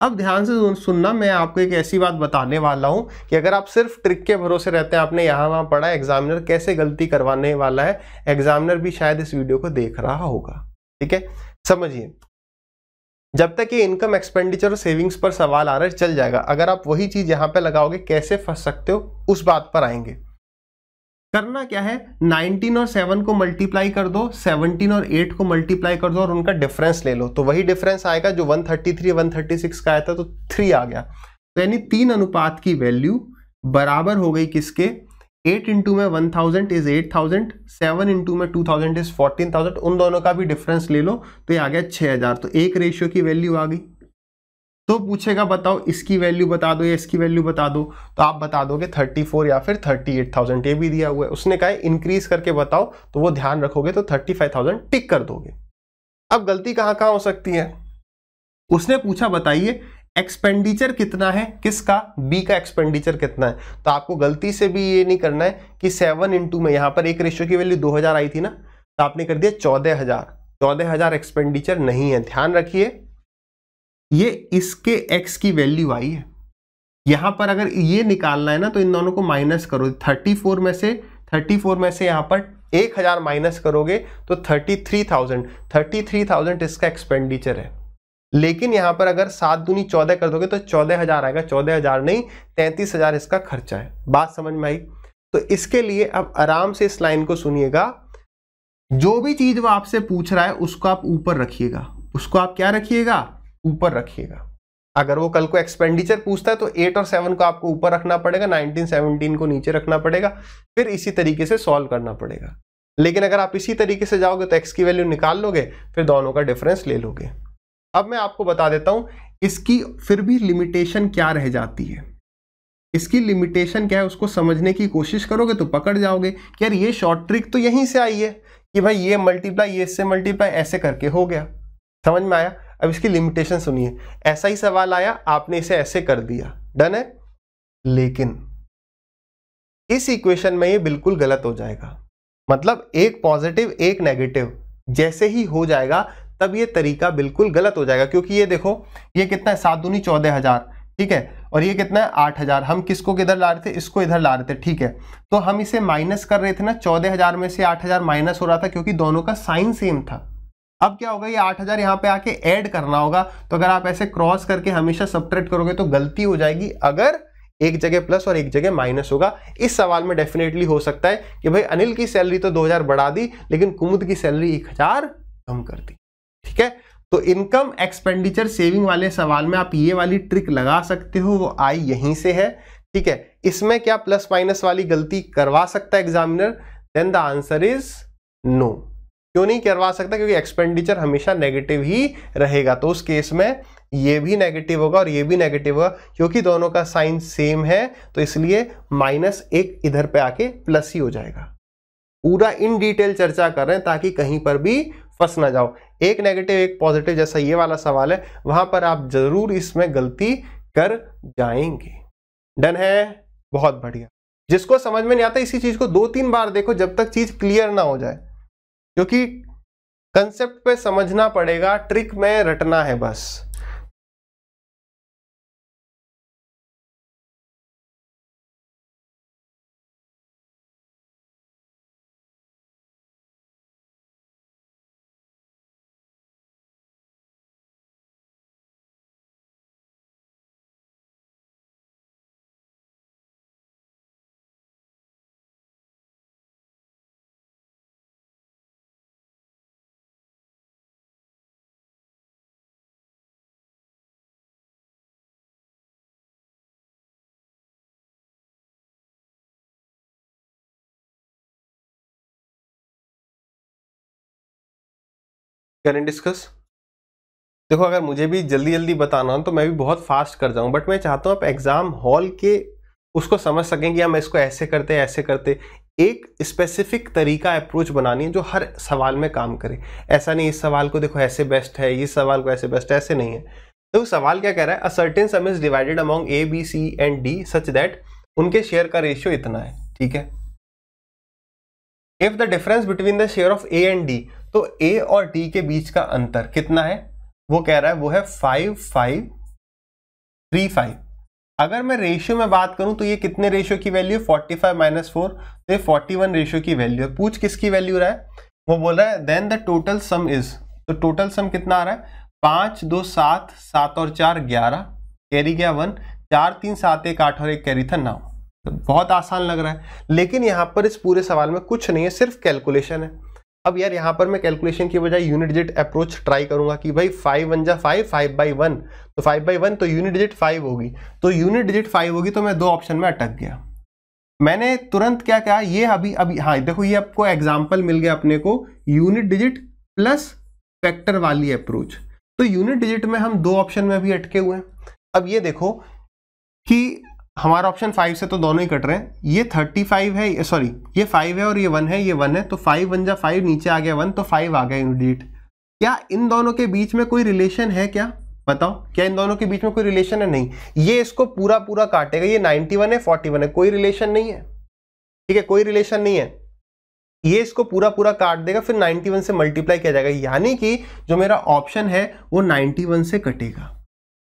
अब ध्यान से सुनना, मैं आपको एक ऐसी बात बताने वाला हूं कि अगर आप सिर्फ ट्रिक के भरोसे रहते हैं, आपने यहां वहां पढ़ा, एग्जामिनर कैसे गलती करवाने वाला है, एग्जामिनर भी शायद इस वीडियो को देख रहा होगा। ठीक है, समझिए, जब तक ये इनकम एक्सपेंडिचर और सेविंग्स पर सवाल आ रहा है चल जाएगा। अगर आप वही चीज यहां पे लगाओगे कैसे फंस सकते हो, उस बात पर आएंगे। करना क्या है, 19 और 7 को मल्टीप्लाई कर दो, 17 और 8 को मल्टीप्लाई कर दो और उनका डिफरेंस ले लो, तो वही डिफरेंस आएगा जो 133 136 का आया था, तो 3 आ गया। तो यानी 3 अनुपात की वैल्यू बराबर हो गई किसके, 8 इंटू में 1000 इज 8000, 7 इंटू में 2000 इज 14000, उन दोनों का भी डिफरेंस ले लो, तो ये आ गया 6000। तो एक रेशियो की वैल्यू आ गई। तो पूछेगा बताओ इसकी वैल्यू बता दो या इसकी वैल्यू बता दो, तो आप बता दोगे 34 या फिर 38,000। ये भी दिया हुआ है, उसने कहा इंक्रीज करके बताओ, तो वो ध्यान रखोगे तो 35,000 टिक कर दोगे। अब गलती कहां कहां हो सकती है, उसने पूछा बताइए एक्सपेंडिचर कितना है, किसका, बी का एक्सपेंडिचर कितना है। तो आपको गलती से भी ये नहीं करना है कि 7 इंटू में, यहां पर एक रेशियो की वैल्यू 2000 आई थी ना, तो आपने कर दिया 14000। 14000 एक्सपेंडिचर नहीं है, ध्यान रखिए ये इसके एक्स की वैल्यू आई है। यहां पर अगर ये निकालना है ना तो इन दोनों को माइनस करो, 34 में से यहां पर 1000 माइनस करोगे तो 33,000 इसका एक्सपेंडिचर है। लेकिन यहां पर अगर 7 दूनी 14 कर दोगे तो 14000 आएगा, 14000 नहीं 33000 इसका खर्चा है। बात समझ में आई? तो इसके लिए अब आराम से इस लाइन को सुनिएगा, जो भी चीज वो आपसे पूछ रहा है उसको आप ऊपर रखिएगा, उसको आप क्या रखिएगा, ऊपर रखिएगा। अगर वो कल को एक्सपेंडिचर पूछता है तो 8 और 7 को आपको ऊपर रखना पड़ेगा, 19 17 को नीचे रखना पड़ेगा, फिर इसी तरीके से सॉल्व करना पड़ेगा। लेकिन अगर आप इसी तरीके से जाओगे तो एक्स की वैल्यू निकाल लोगे, फिर दोनों का डिफरेंस ले लोगे। अब मैं आपको बता देता हूं इसकी फिर भी लिमिटेशन क्या रह जाती है। इसकी लिमिटेशन क्या है उसको समझने की कोशिश करोगे तो पकड़ जाओगे कि यार ये शॉर्ट ट्रिक तो यहीं से आई है कि भाई ये मल्टीप्लाई ये इससे मल्टीप्लाई ऐसे करके हो गया। समझ में आया? अब इसकी लिमिटेशन सुनिए, ऐसा ही सवाल आया, आपने इसे ऐसे कर दिया, डन है, लेकिन इस इक्वेशन में ये बिल्कुल गलत हो जाएगा। मतलब एक पॉजिटिव एक नेगेटिव जैसे ही हो जाएगा तब ये तरीका बिल्कुल गलत हो जाएगा। क्योंकि ये देखो ये कितना है, 7 दूनी 14000, ठीक है, और ये कितना है 8000। हम किसको किधर ला रहे थे, इसको इधर ला रहे थे, ठीक है। तो हम इसे माइनस कर रहे थे ना, 14000 में से 8000 माइनस हो रहा था क्योंकि दोनों का साइन सेम था। अब क्या होगा, ये 8000 यहाँ पे आके ऐड करना होगा। तो अगर आप ऐसे क्रॉस करके हमेशा सब्ट्रैक्ट करोगे तो गलती हो जाएगी, अगर एक जगह प्लस और एक जगह माइनस होगा। इस सवाल में डेफिनेटली हो सकता है कि भाई अनिल की सैलरी तो 2000 बढ़ा दी लेकिन कुमुद की सैलरी 1000 कम कर दी, ठीक है। तो इनकम एक्सपेंडिचर सेविंग वाले सवाल में आप ये वाली ट्रिक लगा सकते हो, वो आई यहीं से है, ठीक है। इसमें क्या प्लस माइनस वाली गलती करवा सकता है examiner? Then the answer is no. क्यों नहीं करवा सकता? क्योंकि एक्सपेंडिचर हमेशा नेगेटिव ही रहेगा। तो उस केस में ये भी नेगेटिव होगा और ये भी नेगेटिव होगा, क्योंकि दोनों का साइन सेम है तो इसलिए माइनस एक इधर पे आके प्लस ही हो जाएगा। पूरा इन डिटेल चर्चा कर रहे हैं ताकि कहीं पर भी फंस ना जाओ। एक नेगेटिव एक पॉजिटिव जैसा ये वाला सवाल है, वहां पर आप जरूर इसमें गलती कर जाएंगे। डन है? बहुत बढ़िया। जिसको समझ में नहीं आता इसी चीज को 2-3 बार देखो जब तक चीज क्लियर ना हो जाए, क्योंकि कंसेप्ट पे समझना पड़ेगा, ट्रिक में रटना है बस। करें डिस्कस। देखो अगर मुझे भी जल्दी जल्दी बताना हो तो मैं भी बहुत फास्ट कर जाऊं, बट मैं चाहता हूं आप एग्जाम हॉल के उसको समझ सकें कि हम इसको ऐसे करते ऐसे करते। एक स्पेसिफिक तरीका अप्रोच बनानी है जो हर सवाल में काम करे। ऐसा नहीं इस सवाल को देखो ऐसे बेस्ट है, इस सवाल को ऐसे बेस्ट है, ऐसे नहीं है। तो सवाल क्या कह रहा है, a certain sum is divided among A B C and D such that उनके शेयर का रेशियो इतना है, ठीक है। If the difference between the share of A and D, तो ए और डी के बीच का अंतर कितना है, वो कह रहा है वो है 5535। अगर मैं रेशियो में बात करूं तो ये कितने रेशियो की वैल्यू है, 45 - 4, तो ये 41 रेशियो की वैल्यू है। पूछ किसकी वैल्यू रहा है, वो बोल रहा है then the total sum is, तो टोटल सम कितना आ रहा है, 5 2 7, 7 और 4 11, कैरी गया 1, 4 3 7 1 8 और 1 कैरी था 9। तो बहुत आसान लग रहा है, लेकिन यहां पर इस पूरे सवाल में कुछ नहीं है, सिर्फ कैलकुलेशन है। अब यार यहां पर मैं कैलकुलेशन की बजाय यूनिट डिजिट अप्रोच ट्राई करूंगा कि भाई 5 1 जा 5, 5/1, तो 5/1 तो यूनिट डिजिट 5 होगी, तो यूनिट डिजिट 5 होगी, तो मैं 2 ऑप्शन में अटक गया। मैंने तुरंत क्या कहा, ये अभी हाँ देखो ये आपको एग्जाम्पल मिल गया अपने को, यूनिट डिजिट प्लस फैक्टर वाली अप्रोच। तो यूनिट डिजिट में हम 2 ऑप्शन में भी अटके हुए हैं। अब ये देखो कि हमारा ऑप्शन 5 से तो दोनों ही कट रहे हैं, ये 35 है, सॉरी ये 5 है और ये 1 है, ये 1 है, तो 5 1 जा 5, नीचे आ गया 1, तो 5 आ गया यूनिट डिजिट। क्या इन दोनों के बीच में कोई रिलेशन है क्या? बताओ क्या इन दोनों के बीच में कोई रिलेशन है? नहीं। ये इसको पूरा पूरा काटेगा, ये 91 है 41 है, कोई रिलेशन नहीं है, ठीक है, कोई रिलेशन नहीं है। ये इसको पूरा पूरा काट देगा, फिर 91 से मल्टीप्लाई किया जाएगा, यानी कि जो मेरा ऑप्शन है वो 91 से कटेगा।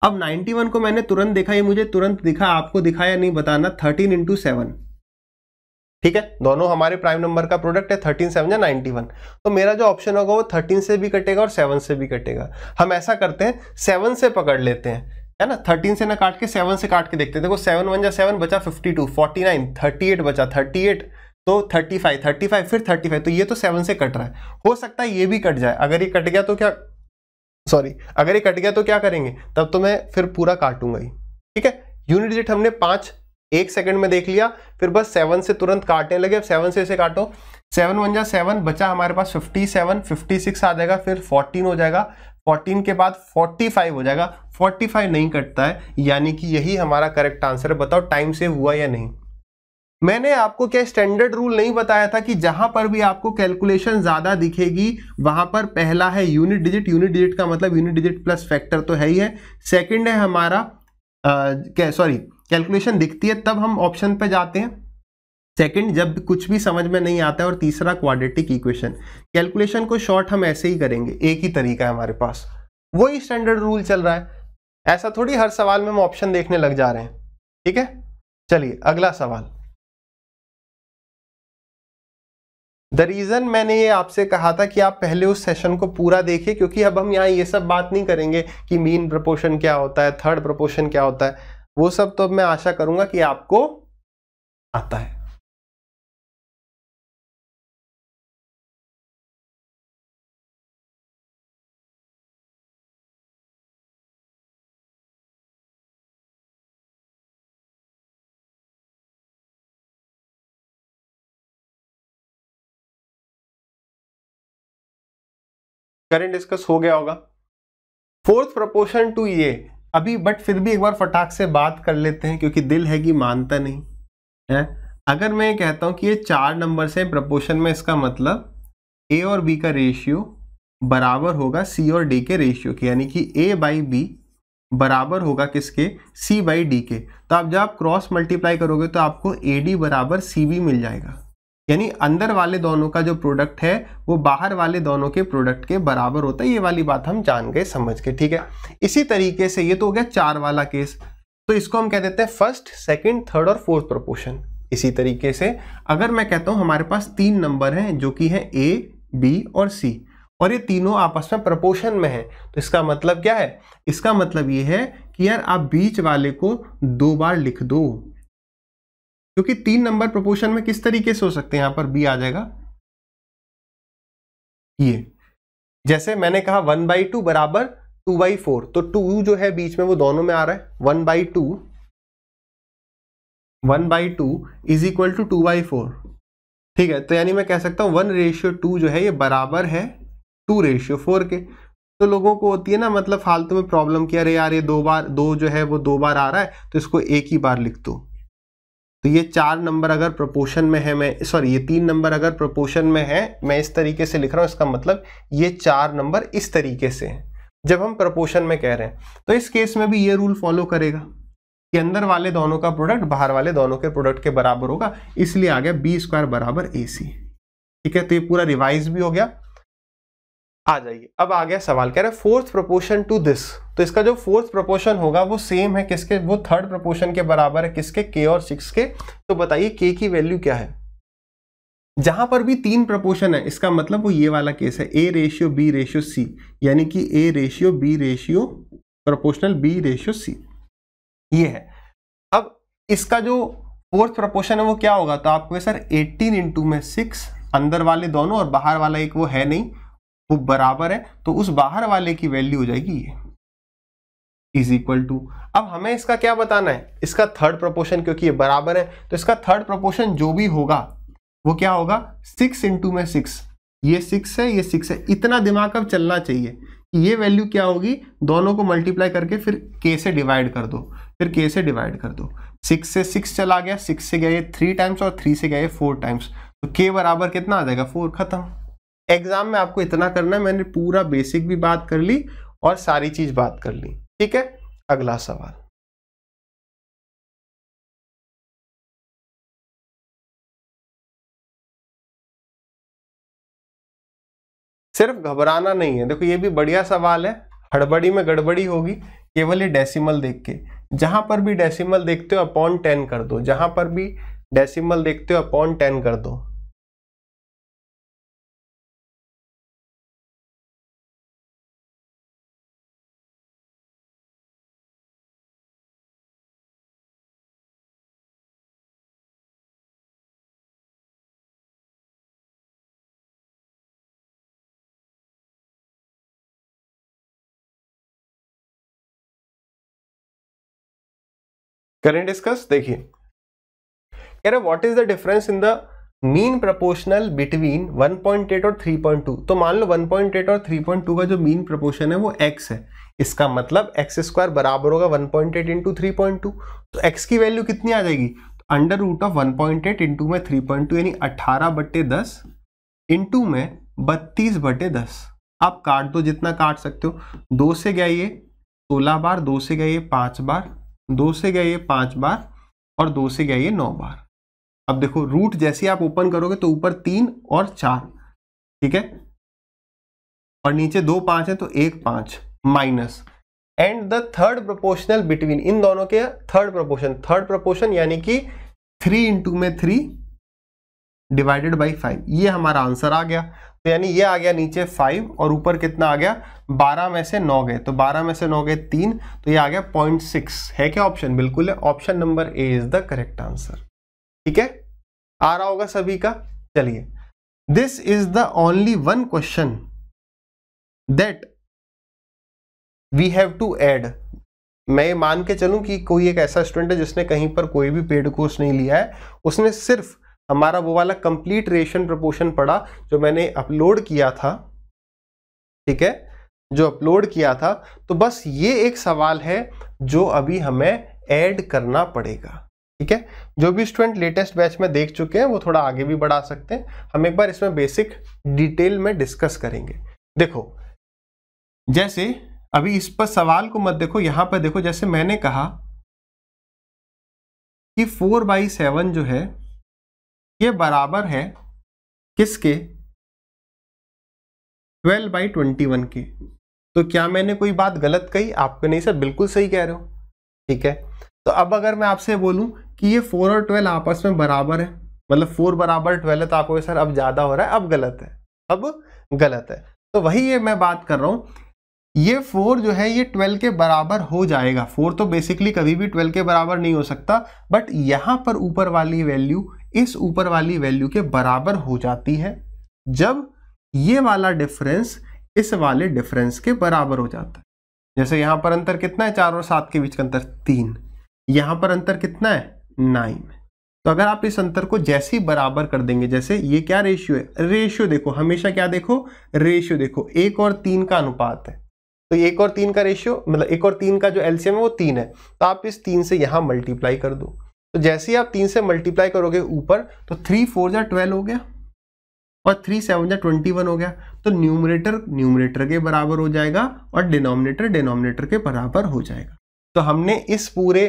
अब 91 को मैंने तुरंत देखा, ये मुझे तुरंत दिखा, आपको दिखाया नहीं बताना, 13 इंटू 7, ठीक है, दोनों हमारे प्राइम नंबर का प्रोडक्ट है, 13 7 या 91। तो मेरा जो ऑप्शन होगा वो 13 से भी कटेगा और 7 से भी कटेगा। हम ऐसा करते हैं 7 से पकड़ लेते हैं, है ना, 13 से ना काट के 7 से काट के देखते हैं। देखो 7 1 जा 7 बचा 52, 49, 38 बचा 38, तो 35 35 फिर 35, तो ये तो 7 से कट रहा है। हो सकता है ये भी कट जाए, अगर ये कट गया तो क्या, सॉरी, अगर ये कट गया तो क्या करेंगे, तब तो मैं फिर पूरा काटूंगा ही, ठीक है। यूनिट डिजिट हमने 5 1 सेकंड में देख लिया, फिर बस 7 से तुरंत काटने लगे। अब 7 से इसे काटो, 7 1 जा 7 बचा हमारे पास 57, 56 आ जाएगा, फिर 14 हो जाएगा, 14 के बाद 45 हो जाएगा, 45 नहीं कटता है, यानी कि यही हमारा करेक्ट आंसर है। बताओ टाइम सेव हुआ या नहीं? मैंने आपको क्या स्टैंडर्ड रूल नहीं बताया था कि जहां पर भी आपको कैलकुलेशन ज्यादा दिखेगी वहां पर पहला है यूनिट डिजिट, यूनिट डिजिट का मतलब यूनिट डिजिट प्लस फैक्टर तो है ही है, सेकंड है हमारा कैलकुलेशन दिखती है तब हम ऑप्शन पे जाते हैं, सेकंड जब कुछ भी समझ में नहीं आता है, और तीसरा क्वाड्रेटिक इक्वेशन। कैलकुलेशन को शॉर्ट हम ऐसे ही करेंगे, एक ही तरीका है हमारे पास, वही स्टैंडर्ड रूल चल रहा है, ऐसा थोड़ी हर सवाल में हम ऑप्शन देखने लग जा रहे हैं, ठीक है। चलिए अगला सवाल। द रीजन मैंने ये आपसे कहा था कि आप पहले उस सेशन को पूरा देखिए, क्योंकि अब हम यहाँ ये सब बात नहीं करेंगे कि मीन प्रोपोर्शन क्या होता है, थर्ड प्रोपोर्शन क्या होता है, वो सब तो अब मैं आशा करूंगा कि आपको आता है। करेंट डिस्कस हो गया होगा। फोर्थ प्रोपोर्शन टू ये अभी, बट फिर भी एक बार फटाक से बात कर लेते हैं, क्योंकि दिल है कि मानता नहीं है। अगर मैं कहता हूं कि ये 4 नंबर से प्रोपोर्शन में, इसका मतलब ए और बी का रेशियो बराबर होगा सी और डी के रेशियो के, यानी कि ए बाई बी बराबर होगा किसके, सी बाई डी के। तो आप जब आप क्रॉस मल्टीप्लाई करोगे तो आपको ए डी बराबर सी बी मिल जाएगा, यानी अंदर वाले दोनों का जो प्रोडक्ट है वो बाहर वाले दोनों के प्रोडक्ट के बराबर होता है। ये वाली बात हम जान गए, समझ के, ठीक है। इसी तरीके से ये तो हो गया 4 वाला केस, तो इसको हम कह देते हैं फर्स्ट, सेकंड, थर्ड और फोर्थ प्रोपोर्शन। इसी तरीके से अगर मैं कहता हूं हमारे पास 3 नंबर हैं जो कि है ए, बी और सी, और ये तीनों आपस में प्रोपोर्शन में है, तो इसका मतलब क्या है, इसका मतलब ये है कि यार आप बीच वाले को 2 बार लिख दो, क्योंकि 3 नंबर प्रोपोर्शन में किस तरीके से हो सकते हैं, यहां पर बी आ जाएगा, ये जैसे मैंने कहा 1/2 बराबर 2/4, तो 2 जो है बीच में वो दोनों में आ रहा है, 1/2 इज इक्वल टू 2/4, ठीक है। तो यानी मैं कह सकता हूं 1:2 जो है ये बराबर है 2:4 के। तो लोगों को होती है ना मतलब फालतू में प्रॉब्लम कि अरे यार ये 2 बार, 2 जो है वो 2 बार आ रहा है, तो इसको एक ही बार लिख दो। तो ये 4 नंबर अगर प्रोपोर्शन में है, मैं सॉरी ये 3 नंबर अगर प्रोपोर्शन में है, मैं इस तरीके से लिख रहा हूं, इसका मतलब ये 4 नंबर इस तरीके से है जब हम प्रोपोर्शन में कह रहे हैं। तो इस केस में भी ये रूल फॉलो करेगा कि अंदर वाले दोनों का प्रोडक्ट बाहर वाले दोनों के प्रोडक्ट के बराबर होगा, इसलिए आ गया b² बराबर AC, ठीक है। तो ये पूरा रिवाइज भी हो गया। आ जाइए, अब आ गया सवाल, कह रहे हैं फोर्थ प्रोपोर्शन टू दिस, तो इसका जो फोर्थ प्रोपोर्शन होगा वो सेम है किसके, वो थर्ड प्रोपोर्शन के बराबर है किसके, k और 6 के। तो बताइए k की वैल्यू क्या है। जहां पर भी 3 प्रोपोर्शन है, इसका मतलब वो ये वाला केस है, A:B:C, यानी कि A:B प्रोपोर्शनल B:C, ये है। अब इसका जो फोर्थ प्रोपोर्शन है वो क्या होगा, तो आपको सर 18 इंटू में 6, अंदर वाले दोनों और बाहर वाला एक वो है नहीं, वो बराबर है, तो उस बाहर वाले की वैल्यू हो जाएगी ये इज इक्वल टू। अब हमें इसका क्या बताना है, इसका थर्ड प्रोपोर्शन, क्योंकि ये बराबर है तो इसका थर्ड प्रोपोर्शन जो भी होगा वो क्या होगा, 6 इंटू में 6, ये 6 है ये 6 है। इतना दिमाग अब चलना चाहिए कि ये वैल्यू क्या होगी, दोनों को मल्टीप्लाई करके फिर k से डिवाइड कर दो, फिर k से डिवाइड कर दो। 6 से 6 चला गया, 6 से गया ये 3 टाइम्स और 3 से गया ये 4 टाइम्स, तो k बराबर कितना आ जाएगा, 4, खत्म। एग्जाम में आपको इतना करना है, मैंने पूरा बेसिक भी बात कर ली और सारी चीज बात कर ली, ठीक है, अगला सवाल। सिर्फ घबराना नहीं है, देखो ये भी बढ़िया सवाल है, हड़बड़ी में गड़बड़ी होगी, केवल ये डेसिमल देख के, जहां पर भी डेसिमल देखते हो अपॉन 10 कर दो, जहां पर भी डेसिमल देखते हो अपॉन 10 कर दो। करें डिस्कस। देखिए कह रहे what is the difference in the mean proportional between 1.8 और 3.2। तो मान लो 1.8 और 3.2 का जो मीन प्रोपोर्शन है वो x है, इसका मतलब एक्स स्क्वायर बराबर होगा 1.8 इंटू 3.2। तो x की वैल्यू कितनी आ जाएगी, तो अंडर रूट ऑफ 1.8 इंटू में 3.2 यानी 18/10 इंटू में 32/10। आप काट दो जितना काट सकते हो, 2 से गया ये 16 बार, 2 से गया ये 5 बार, 2 से गया ये 5 बार और 2 से गया ये 9 बार। अब देखो रूट जैसे आप ओपन करोगे तो ऊपर 3 और 4, ठीक है, और नीचे 2 5 है तो 1 5 minus, and the third proportional between, इन दोनों के थर्ड प्रोपोर्शन यानी कि 3 इंटू में 3 डिवाइडेड बाई 5, ये हमारा आंसर आ गया। तो यानी ये आ गया नीचे 5 और ऊपर कितना आ गया, 12 में से 9 गए, तो 12 में से 9 गए 3, तो ये आ गया 0.6। है क्या ऑप्शन, बिल्कुल है, option number A is the correct answer. ठीक है, आ रहा होगा सभी का। चलिए, this is the only one question that we have to add. मैं मान के चलूं कि कोई एक ऐसा स्टूडेंट है जिसने कहीं पर कोई भी पेड कोर्स नहीं लिया है, उसने सिर्फ हमारा वो वाला कंप्लीट रेशियो प्रोपोर्शन पढ़ा जो मैंने अपलोड किया था, ठीक है, जो अपलोड किया था। तो बस ये एक सवाल है जो अभी हमें ऐड करना पड़ेगा। ठीक है, जो भी स्टूडेंट लेटेस्ट बैच में देख चुके हैं वो थोड़ा आगे भी बढ़ा सकते हैं, हम एक बार इसमें बेसिक डिटेल में डिस्कस करेंगे। देखो जैसे अभी इस पर सवाल को मत देखो, यहां पर देखो, जैसे मैंने कहा कि 4/7 जो है ये बराबर है किसके, 12/21 के। तो क्या मैंने कोई बात गलत कही, आपको नहीं सर बिल्कुल सही कह रहे हो। ठीक है, तो अब अगर मैं आपसे बोलूं कि ये 4 और 12 आपस में बराबर है, मतलब 4 बराबर 12 है, तो आपको सर अब ज्यादा हो रहा है, अब गलत है, अब गलत है। तो वही ये मैं बात कर रहा हूं, ये 4 जो है ये 12 के बराबर हो जाएगा। 4 तो बेसिकली कभी भी 12 के बराबर नहीं हो सकता, बट यहां पर ऊपर वाली वैल्यू इस ऊपर वाली वैल्यू के बराबर हो जाती है जब ये वाला डिफरेंस इस वाले डिफरेंस के बराबर हो जाता है। जैसे यहां पर अंतर कितना है, 4 और 7 के बीच का अंतर 3, यहां पर अंतर कितना है 9। तो अगर आप इस अंतर को जैसे ही बराबर कर देंगे, जैसे ये क्या रेशियो है, रेशियो देखो हमेशा क्या देखो, रेशियो देखो, 1 और 3 का अनुपात है, तो 1 और 3 का रेशियो, मतलब 1 और 3 का जो एलसीएम है वो 3 है, तो आप इस 3 से यहां मल्टीप्लाई कर दो। तो जैसे ही आप 3 से मल्टीप्लाई करोगे ऊपर, तो 3 4 जा 12 हो गया और 3 7 जा 21 हो गया। तो न्यूमरेटर न्यूमरेटर के बराबर हो जाएगा और डिनोमिनेटर डिनोमिनेटर के बराबर हो जाएगा। तो हमने इस पूरे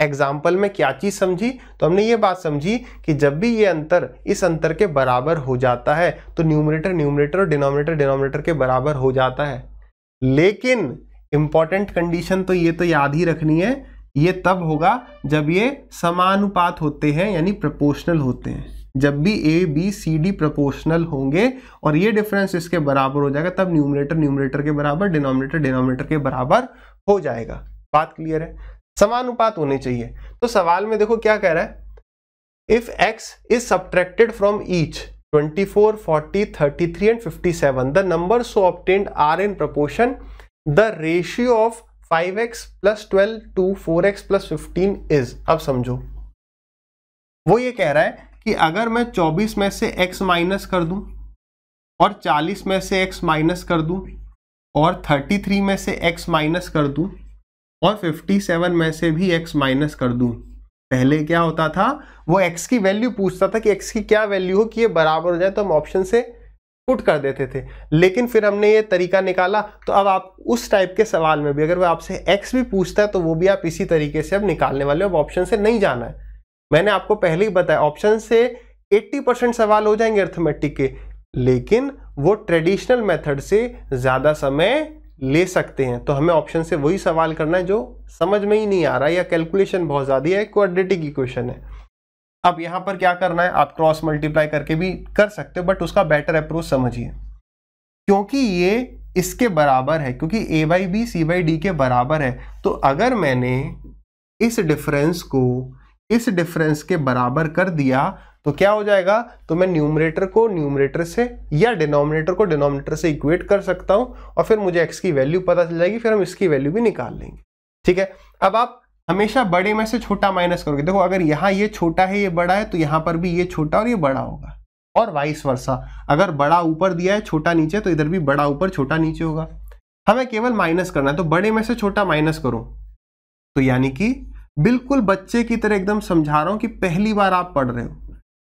एग्जाम्पल में क्या चीज समझी, तो हमने ये बात समझी कि जब भी ये अंतर इस अंतर के बराबर हो जाता है तो न्यूमरेटर न्यूमरेटर और डिनोमिनेटर डिनोमिनेटर के बराबर हो जाता है। लेकिन इंपॉर्टेंट कंडीशन तो ये तो याद ही रखनी है, ये तब होगा जब ये समानुपात होते हैं, यानी प्रोपोर्शनल होते हैं। जब भी A B C D proportional होंगे और ये डिफरेंस इसके बराबर हो जाएगा, तब न्यूमरेटर न्यूमरेटर के बराबर, डिनोमिनेटर डिनोमिनेटर के बराबर हो जाएगा। बात क्लियर है, समानुपात होने चाहिए। तो सवाल में देखो क्या कह रहा है, if x is subtracted from each 24, 40, 33 and 57, the numbers so obtained are in proportion the ratio of 5x plus 12 to 4x plus 15 is। अब समझो, वो ये कह रहा है कि अगर मैं 24 में से x माइनस कर दूं और 40 में से x माइनस कर दूं और 33 में से x माइनस कर दूं और 57 में से भी x माइनस कर दूं, पहले क्या होता था, वो x की वैल्यू पूछता था कि x की क्या वैल्यू हो कि ये बराबर हो जाए, तो हम ऑप्शन से पुट कर देते थे। लेकिन फिर हमने ये तरीका निकाला, तो अब आप उस टाइप के सवाल में भी अगर वो आपसे x भी पूछता है तो वो भी आप इसी तरीके से अब निकालने वाले हो। अब ऑप्शन से नहीं जाना है, मैंने आपको पहले ही बताया ऑप्शन से 80% सवाल हो जाएंगे अर्थमेटिक के, लेकिन वो ट्रेडिशनल मेथड से ज्यादा समय ले सकते हैं। तो हमें ऑप्शन से वही सवाल करना है जो समझ में ही नहीं आ रहा है या कैलकुलेशन बहुत ज्यादा है, क्वाड्रेटिक इक्वेशन है। अब यहां पर क्या करना है, आप क्रॉस मल्टीप्लाई करके भी कर सकते हो, बट उसका बेटर अप्रोच समझिए, क्योंकि ये इसके बराबर है, क्योंकि a/b c/d के बराबर है। तो अगर मैंने इस डिफरेंस को इस डिफरेंस के बराबर कर दिया तो क्या हो जाएगा, तो मैं न्यूमरेटर को न्यूमरेटर से या डिनोमिनेटर को डिनोमिनेटर से इक्वेट कर सकता हूं और फिर मुझे x की वैल्यू पता चल जाएगी, फिर हम इसकी वैल्यू भी निकाल लेंगे। ठीक है, अब आप हमेशा बड़े में से छोटा माइनस करोगे। देखो अगर यहाँ ये छोटा है ये बड़ा है तो यहाँ पर भी ये छोटा और ये बड़ा होगा, और वाइस वर्सा। अगर बड़ा ऊपर दिया है छोटा नीचे तो इधर भी बड़ा ऊपर छोटा नीचे होगा। हमें केवल माइनस करना है, तो बड़े में से छोटा माइनस करो। तो यानी कि बिल्कुल बच्चे की तरह एकदम समझा रहा हूं कि पहली बार आप पढ़ रहे हो।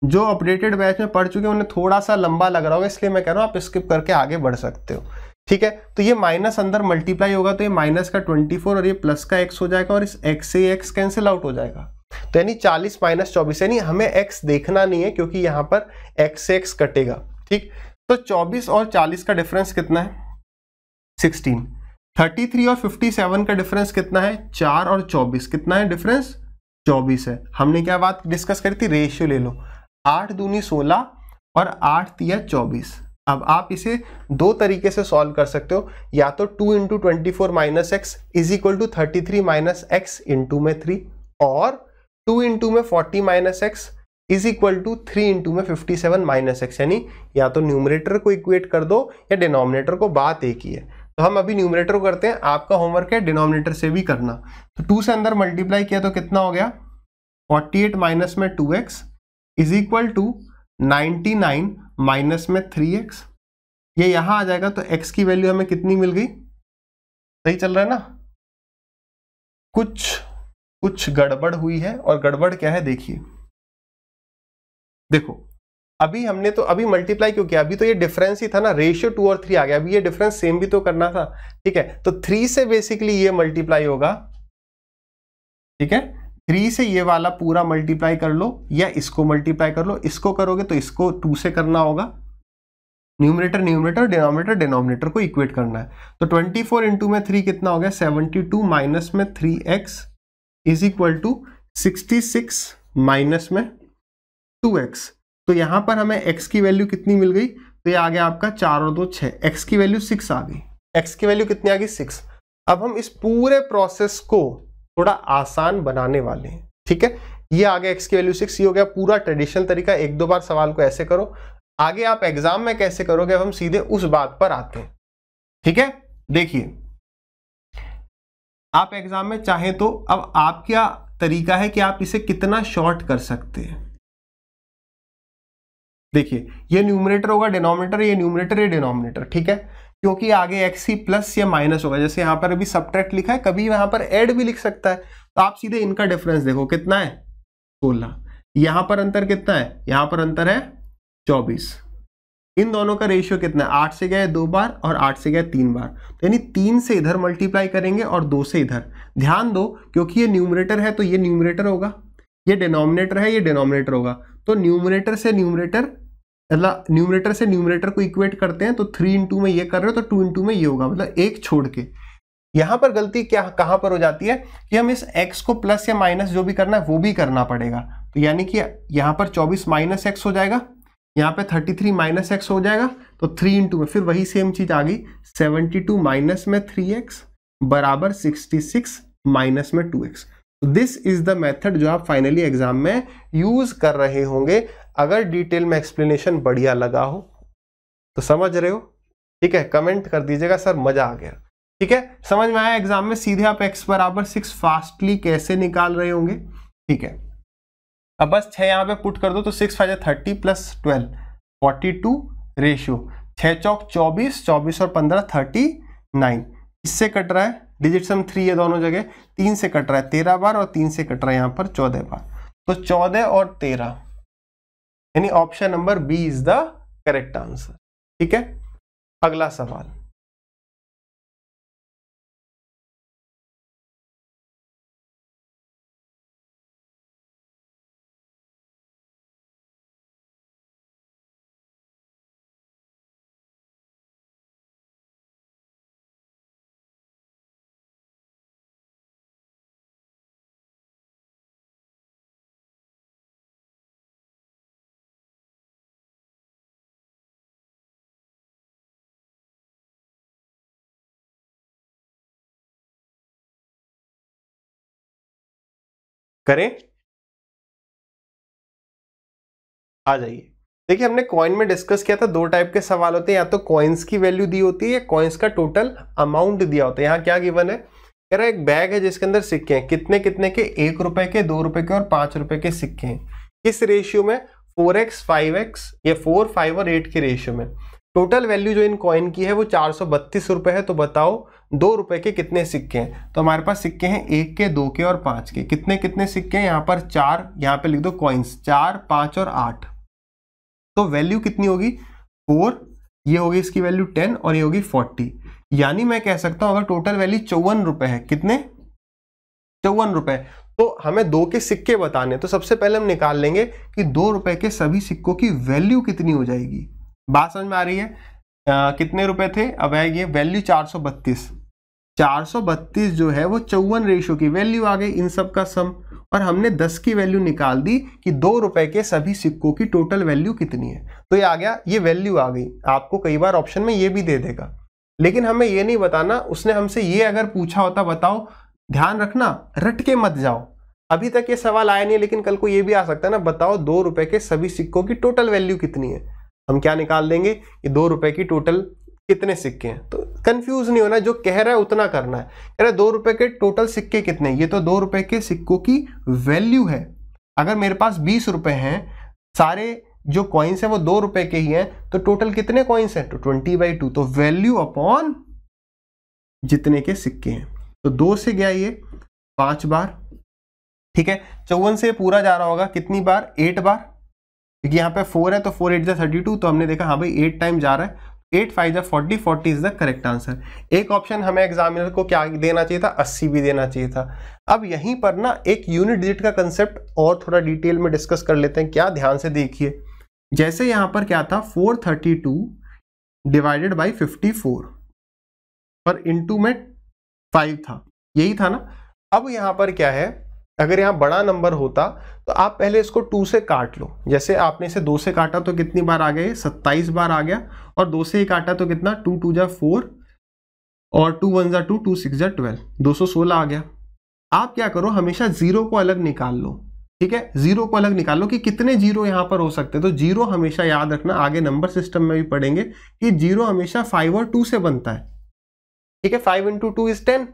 जो अपडेटेड बैच में पढ़ चुके हैं उन्हें थोड़ा सा लंबा लग रहा होगा, इसलिए मैं कह रहा हूं आप स्किप करके आगे बढ़ सकते हो। ठीक है, तो ये माइनस अंदर मल्टीप्लाई होगा तो ये माइनस का 24 और ये प्लस का x हो जाएगा, और इस x से x कैंसिल आउट हो जाएगा। तो यानी 40 माइनस 24, यानी हमें x देखना नहीं है क्योंकि यहाँ पर x से x कटेगा। ठीक, तो 24 और 40 का डिफरेंस कितना है, 16। 33 और 57 का डिफरेंस कितना है, 4 और 24, कितना है डिफरेंस, 24 है। हमने क्या बात डिस्कस करी थी, रेशियो ले लो, 8 दूनी 16 और 8 तिया 24। अब आप इसे दो तरीके से सॉल्व कर सकते हो, या तो 2 into 24 minus X is equal to 33 minus X into में 3, और 2 इंटू में 40 minus X is equal to 3 into में 57 माइनस एक्स। यानी या तो न्यूमरेटर को इक्वेट कर दो या डिनोमिनेटर को, बात एक ही है। तो हम अभी न्यूमरेटर को करते हैं, आपका होमवर्क है डिनोमिनेटर से भी करना। तो 2 से अंदर मल्टीप्लाई किया तो कितना हो गया, 48 माइनस में 2x is equal to 99 minus में 3x। ये यहां आ जाएगा तो x की वैल्यू हमें कितनी मिल गई, सही चल रहा है ना। कुछ गड़बड़ हुई है, और गड़बड़ क्या है देखिए, देखो अभी हमने तो अभी मल्टीप्लाई क्यों किया, अभी तो ये डिफरेंस ही था ना, रेशियो 2 और 3 आ गया, अभी ये डिफरेंस सेम भी तो करना था। ठीक है, तो 3 से बेसिकली ये मल्टीप्लाई होगा। ठीक है, 3 से ये वाला पूरा मल्टीप्लाई कर लो या इसको मल्टीप्लाई कर लो, इसको करोगे तो इसको 2 से करना होगा। न्यूमरेटर न्यूमरेटर, डिनोमिनेटर डिनोमिनेटर को इक्वेट करना है। तो 24 इंटू में 3 कितना हो गया, 72 माइनस में 3x is equal to 66 minus में 2x। तो यहां पर हमें x की वैल्यू कितनी मिल गई, तो ये आ गया आपका 4 और 2 6, x की वैल्यू 6 आ गई। x की वैल्यू कितनी आ गई, 6। अब हम इस पूरे प्रोसेस को थोड़ा आसान बनाने वाले हैं। ठीक है, ये आ गया x की वैल्यू 6, ये हो गया पूरा ट्रेडिशनल तरीका। एक दो बार सवाल को ऐसे करो, आगे आप एग्जाम में कैसे करोगे अब हम सीधे उस बात पर आते हैं। ठीक है, देखिए आप एग्जाम में चाहे तो अब आपका तरीका है कि आप इसे कितना शॉर्ट कर सकते हैं। देखिए ये न्यूमरेटर होगा, डिनोमिनेटर, ये न्यूमरेटर ये डिनोमिनेटर। ठीक है, क्योंकि आगे x ही प्लस या माइनस होगा, जैसे यहां पर अभी सबट्रैक्ट लिखा है, कभी यहां पर ऐड भी लिख सकता है। तो आप सीधे इनका डिफरेंस देखो कितना है, 16। यहां पर अंतर कितना है, यहां पर अंतर है 24। इन दोनों का रेशियो कितना है, 8 से गए 2 बार और 8 से गए 3 बार। तो यानी 3 से इधर मल्टीप्लाई करेंगे और 2 से इधर। ध्यान दो क्योंकि ये न्यूमरेटर है तो ये न्यूमरेटर होगा, ये डिनोमिनेटर है ये डिनोमिनेटर होगा। तो न्यूमरेटर से न्यूमरेटर को इक्वेट करते हैं, तो 3 इंटू में ये कर रहे हो तो 2 इंटू में ये होगा, मतलब एक छोड़ के। यहां पर गलती क्या कहां पर हो जाती है कि हम इस x को प्लस या माइनस जो भी करना है वो भी करना पड़ेगा। तो यानी कि यहां पर 24 माइनस एक्स हो जाएगा, यहाँ पे 33 माइनस एक्स हो जाएगा, तो 3 इंटू में फिर वही सेम चीज आ गई, 72 माइनस में 3x बराबर 66 माइनस में 2x। This is the method जो आप फाइनली एग्जाम में यूज कर रहे होंगे। अगर डिटेल में एक्सप्लेनेशन बढ़िया लगा हो तो समझ रहे हो, ठीक है, कमेंट कर दीजिएगा सर मजा आ गया। ठीक है, समझ में आया एग्जाम में सीधे आप x बराबर 6 फास्टली कैसे निकाल रहे होंगे। ठीक है, अब बस 6 यहाँ पे पुट कर दो, तो 6 5 30 प्लस 12 42 रेशियो 6 चौक 24, 24 और 15 39। इससे कट रहा है डिजिट सम 3 है दोनों जगह, 3 से कट रहा है 13 बार और 3 से कट रहा है यहाँ पर 14 बार। तो 14 और 13 यानी option number B is the correct answer. ठीक है, अगला सवाल। करें, आ जाइए। देखिए हमने कॉइन में डिस्कस किया था, दो टाइप के सवाल होते हैं, या तो कॉइन्स की वैल्यू दी होती है या कॉइन्स का टोटल अमाउंट दिया होता है। यहाँ क्या गिवन है, कह रहा है एक बैग है जिसके अंदर सिक्के हैं, कितने कितने के, 1 रुपए के, 2 रुपए के और 5 रुपए के सिक्के हैं। किस रेशियो में, 4x 5x या 4 5 और 8 के रेशियो में। टोटल वैल्यू जो इन कॉइन की है वो 432 रुपए है। तो बताओ 2 रुपए के कितने सिक्के हैं। तो हमारे पास सिक्के हैं 1 के, 2 के और 5 के। कितने कितने सिक्के हैं, यहाँ पर 4, यहाँ पे लिख दो कॉइन्स, 4 5 और 8। तो वैल्यू कितनी होगी, 4, ये होगी इसकी वैल्यू 10 और ये होगी 40। यानी मैं कह सकता हूं अगर टोटल वैल्यू 54 रुपए है, कितने, 54 रुपए, तो हमें 2 के सिक्के बताने। तो सबसे पहले हम निकाल लेंगे कि 2 रुपए के सभी सिक्कों की वैल्यू कितनी हो जाएगी। बात समझ में आ रही है। कितने रुपए थे, अब है ये वैल्यू 432, 432 जो है वो 54 रेशियो की वैल्यू आ गई इन सब का सम। और हमने 10 की वैल्यू निकाल दी कि 2 रुपए के सभी सिक्कों की टोटल वैल्यू कितनी है। तो ये आ गया, ये वैल्यू आ गई। आपको कई बार ऑप्शन में ये भी दे देगा, लेकिन हमें ये नहीं बताना। उसने हमसे ये अगर पूछा होता, बताओ, ध्यान रखना, रट के मत जाओ। अभी तक ये सवाल आया नहीं, लेकिन कल को ये भी आ सकता है ना, बताओ 2 रुपए के सभी सिक्कों की टोटल वैल्यू कितनी है। हम क्या निकाल देंगे कि 2 रुपए की टोटल कितने सिक्के हैं। तो कंफ्यूज नहीं होना, जो कह रहा है उतना करना है। कह रहा है 2 रुपए के टोटल सिक्के कितने, ये तो 2 रुपए के सिक्कों की वैल्यू है। अगर मेरे पास 20 रुपए हैं, सारे जो कॉइन्स हैं वो 2 रुपए के ही हैं, तो टोटल कितने कॉइन्स हैं, तो 20/2। तो वैल्यू अपॉन जितने के सिक्के हैं। तो 2 से गया ये 5 बार, ठीक है। 54 से पूरा जा रहा होगा कितनी बार, 8 बार, क्योंकि यहाँ पे 4 है तो 4 8 32। तो हमने देखा हाँ भाई 8 टाइम जा रहा है, 8 5 40, 40 इज द करेक्ट आंसर। एक ऑप्शन हमें एग्जामिनर को क्या देना चाहिए था, 80 भी देना चाहिए था। अब यहीं पर ना एक यूनिट डिजिट का कंसेप्ट और थोड़ा डिटेल में डिस्कस कर लेते हैं। क्या, ध्यान से देखिए। जैसे यहाँ पर क्या था, 432 डिवाइडेड बाई 54 और इंटू में 5 था, यही था ना। अब यहाँ पर क्या है, अगर यहाँ बड़ा नंबर होता तो आप पहले इसको 2 से काट लो। जैसे आपने इसे 2 से काटा तो कितनी बार आ गया, 27 बार आ गया। और 2 से ही काटा तो कितना, 2 2 जा 4 और 2 1 जा 2, 2 6 जा 12, 216 आ गया। आप क्या करो, हमेशा जीरो को अलग निकाल लो, ठीक है। जीरो को अलग निकाल लो कि कितने जीरो यहाँ पर हो सकते हैं। तो जीरो हमेशा याद रखना, आगे नंबर सिस्टम में भी पढ़ेंगे कि जीरो हमेशा 5 और 2 से बनता है, ठीक है। 5 × 2 = 10।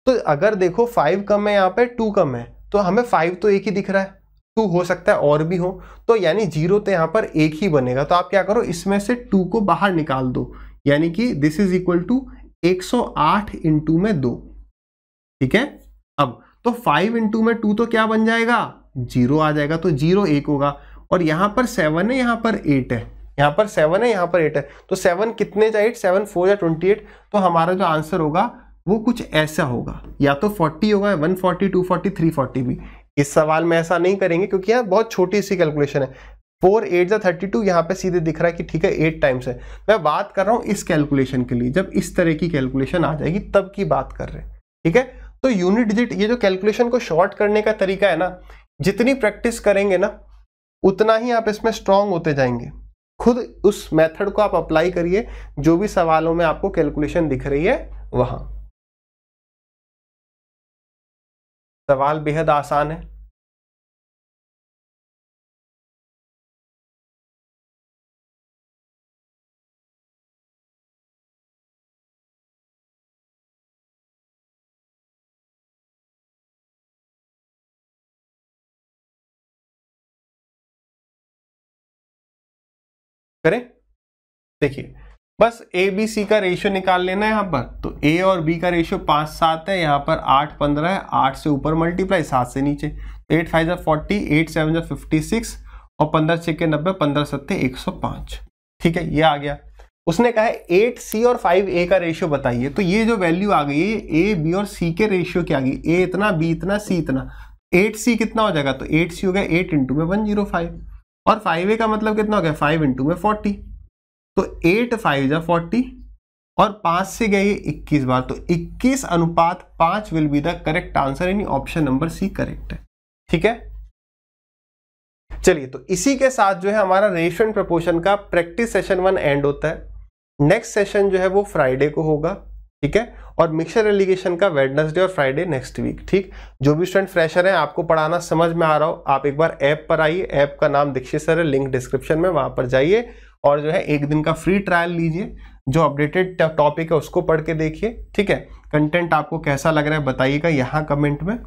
तो अगर देखो 5 कम है, यहाँ पे 2 कम है, तो हमें 5 तो एक ही दिख रहा है, 2 हो सकता है और भी हो, तो यानी जीरो तो यहाँ पर एक ही बनेगा। तो आप क्या करो, इसमें से 2 को बाहर निकाल दो, यानी कि दिस इज इक्वल टू 108 × में 2, ठीक है। अब तो 5 × में 2 तो क्या बन जाएगा, 0 आ जाएगा। तो 0 1 होगा। और यहाँ पर 7 है, यहाँ पर 8 है, यहाँ पर 7 है, यहाँ पर 8 है। तो 7 कितने जा 8, 7 4 या 28। तो हमारा जो आंसर होगा वो कुछ ऐसा होगा, या तो 40 होगा, 140, 240, 340 भी। इस सवाल में ऐसा नहीं करेंगे क्योंकि यहाँ बहुत छोटी सी कैलकुलेशन है। 4 8 जा 32, यहाँ पे सीधे दिख रहा है कि ठीक है 8 टाइम्स है। मैं बात कर रहा हूँ इस कैलकुलेशन के लिए, जब इस तरह की कैलकुलेशन आ जाएगी तब की बात कर रहे हैं, ठीक है। तो यूनिट डिजिट, ये जो कैलकुलेशन को शॉर्ट करने का तरीका है ना, जितनी प्रैक्टिस करेंगे ना उतना ही आप इसमें स्ट्रांग होते जाएंगे। खुद उस मेथड को आप अप्लाई करिए जो भी सवालों में आपको कैलकुलेशन दिख रही है वहां। सवाल बेहद आसान है। करें, देखिए बस ए बी सी का रेशियो निकाल लेना है यहाँ पर। तो ए और बी का रेशियो 5 7 है, यहाँ पर 8 15 है, 8 से ऊपर मल्टीप्लाई, 7 से नीचे। 8 5 जा 40, 8 7 जा 56 और 15 6 के 90, 15 7 105, ठीक है, ये आ गया। उसने कहा है 8C और 5A का रेशियो बताइए। तो ये जो वैल्यू आ गई है A, B और C के रेशियो की आ गई, A इतना, B इतना, C इतना। 8C कितना हो जाएगा, तो 8C हो गया 8 इंटू में 105 और 5A का मतलब कितना हो गया 5 इंटू में 40। तो 8 5 जा 40 और 5 से गए 21 बार, तो 21:5 will be the correct answer, यानी ऑप्शन नंबर सी करेक्ट है। ठीक है, चलिए तो इसी के साथ जो है हमारा रेशियो एंड प्रोपोर्शन का प्रैक्टिस सेशन 1 एंड होता है। नेक्स्ट सेशन जो है वो फ्राइडे को होगा। ठीक है, और मिक्सचर एलिगेशन का वेडनेसडे और फ्राइडे नेक्स्ट वीक। ठीक, जो भी स्टूडेंट फ्रेशर है, आपको पढ़ाना समझ में आ रहा हो, आप एक बार ऐप पर आइए। ऐप का नाम दीक्षित सर है, लिंक डिस्क्रिप्शन में, वहां पर जाइए और जो है एक दिन का फ्री ट्रायल लीजिए। जो अपडेटेड टॉपिक है उसको पढ़ के देखिए। ठीक है, कंटेंट आपको कैसा लग रहा है बताइएगा यहाँ कमेंट में।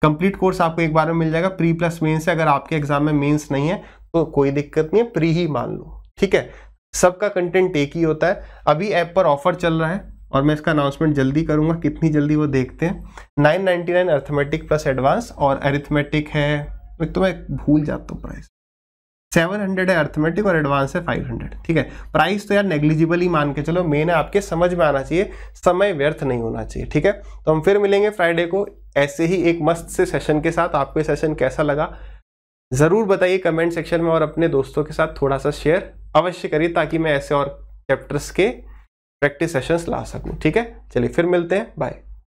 कंप्लीट कोर्स आपको एक बार में मिल जाएगा, प्री प्लस मेंस से। अगर आपके एग्जाम में मेंस नहीं है तो कोई दिक्कत नहीं है, प्री ही मान लो। ठीक है, सबका कंटेंट एक ही होता है। अभी ऐप पर ऑफर चल रहा है और मैं इसका अनाउंसमेंट जल्दी करूंगा, कितनी जल्दी वो देखते हैं। 999 अर्थमेटिक प्लस एडवांस, और अरिथमेटिक है, एक तो मैं भूल जाता हूँ प्राइस, 700 है अर्थमेटिक और एडवांस है 500। ठीक है, प्राइस तो यार नेग्लिजिबल ही मान के चलो, मेन है आपके समझ में आना चाहिए, समय व्यर्थ नहीं होना चाहिए। ठीक है, तो हम फिर मिलेंगे फ्राइडे को ऐसे ही एक मस्त से सेशन के साथ। आपको सेशन कैसा लगा जरूर बताइए कमेंट सेक्शन में, और अपने दोस्तों के साथ थोड़ा सा शेयर अवश्य करिए ताकि मैं ऐसे और चैप्टर्स के प्रैक्टिस सेशंस ला सकूं। ठीक है, चलिए फिर मिलते हैं, बाय।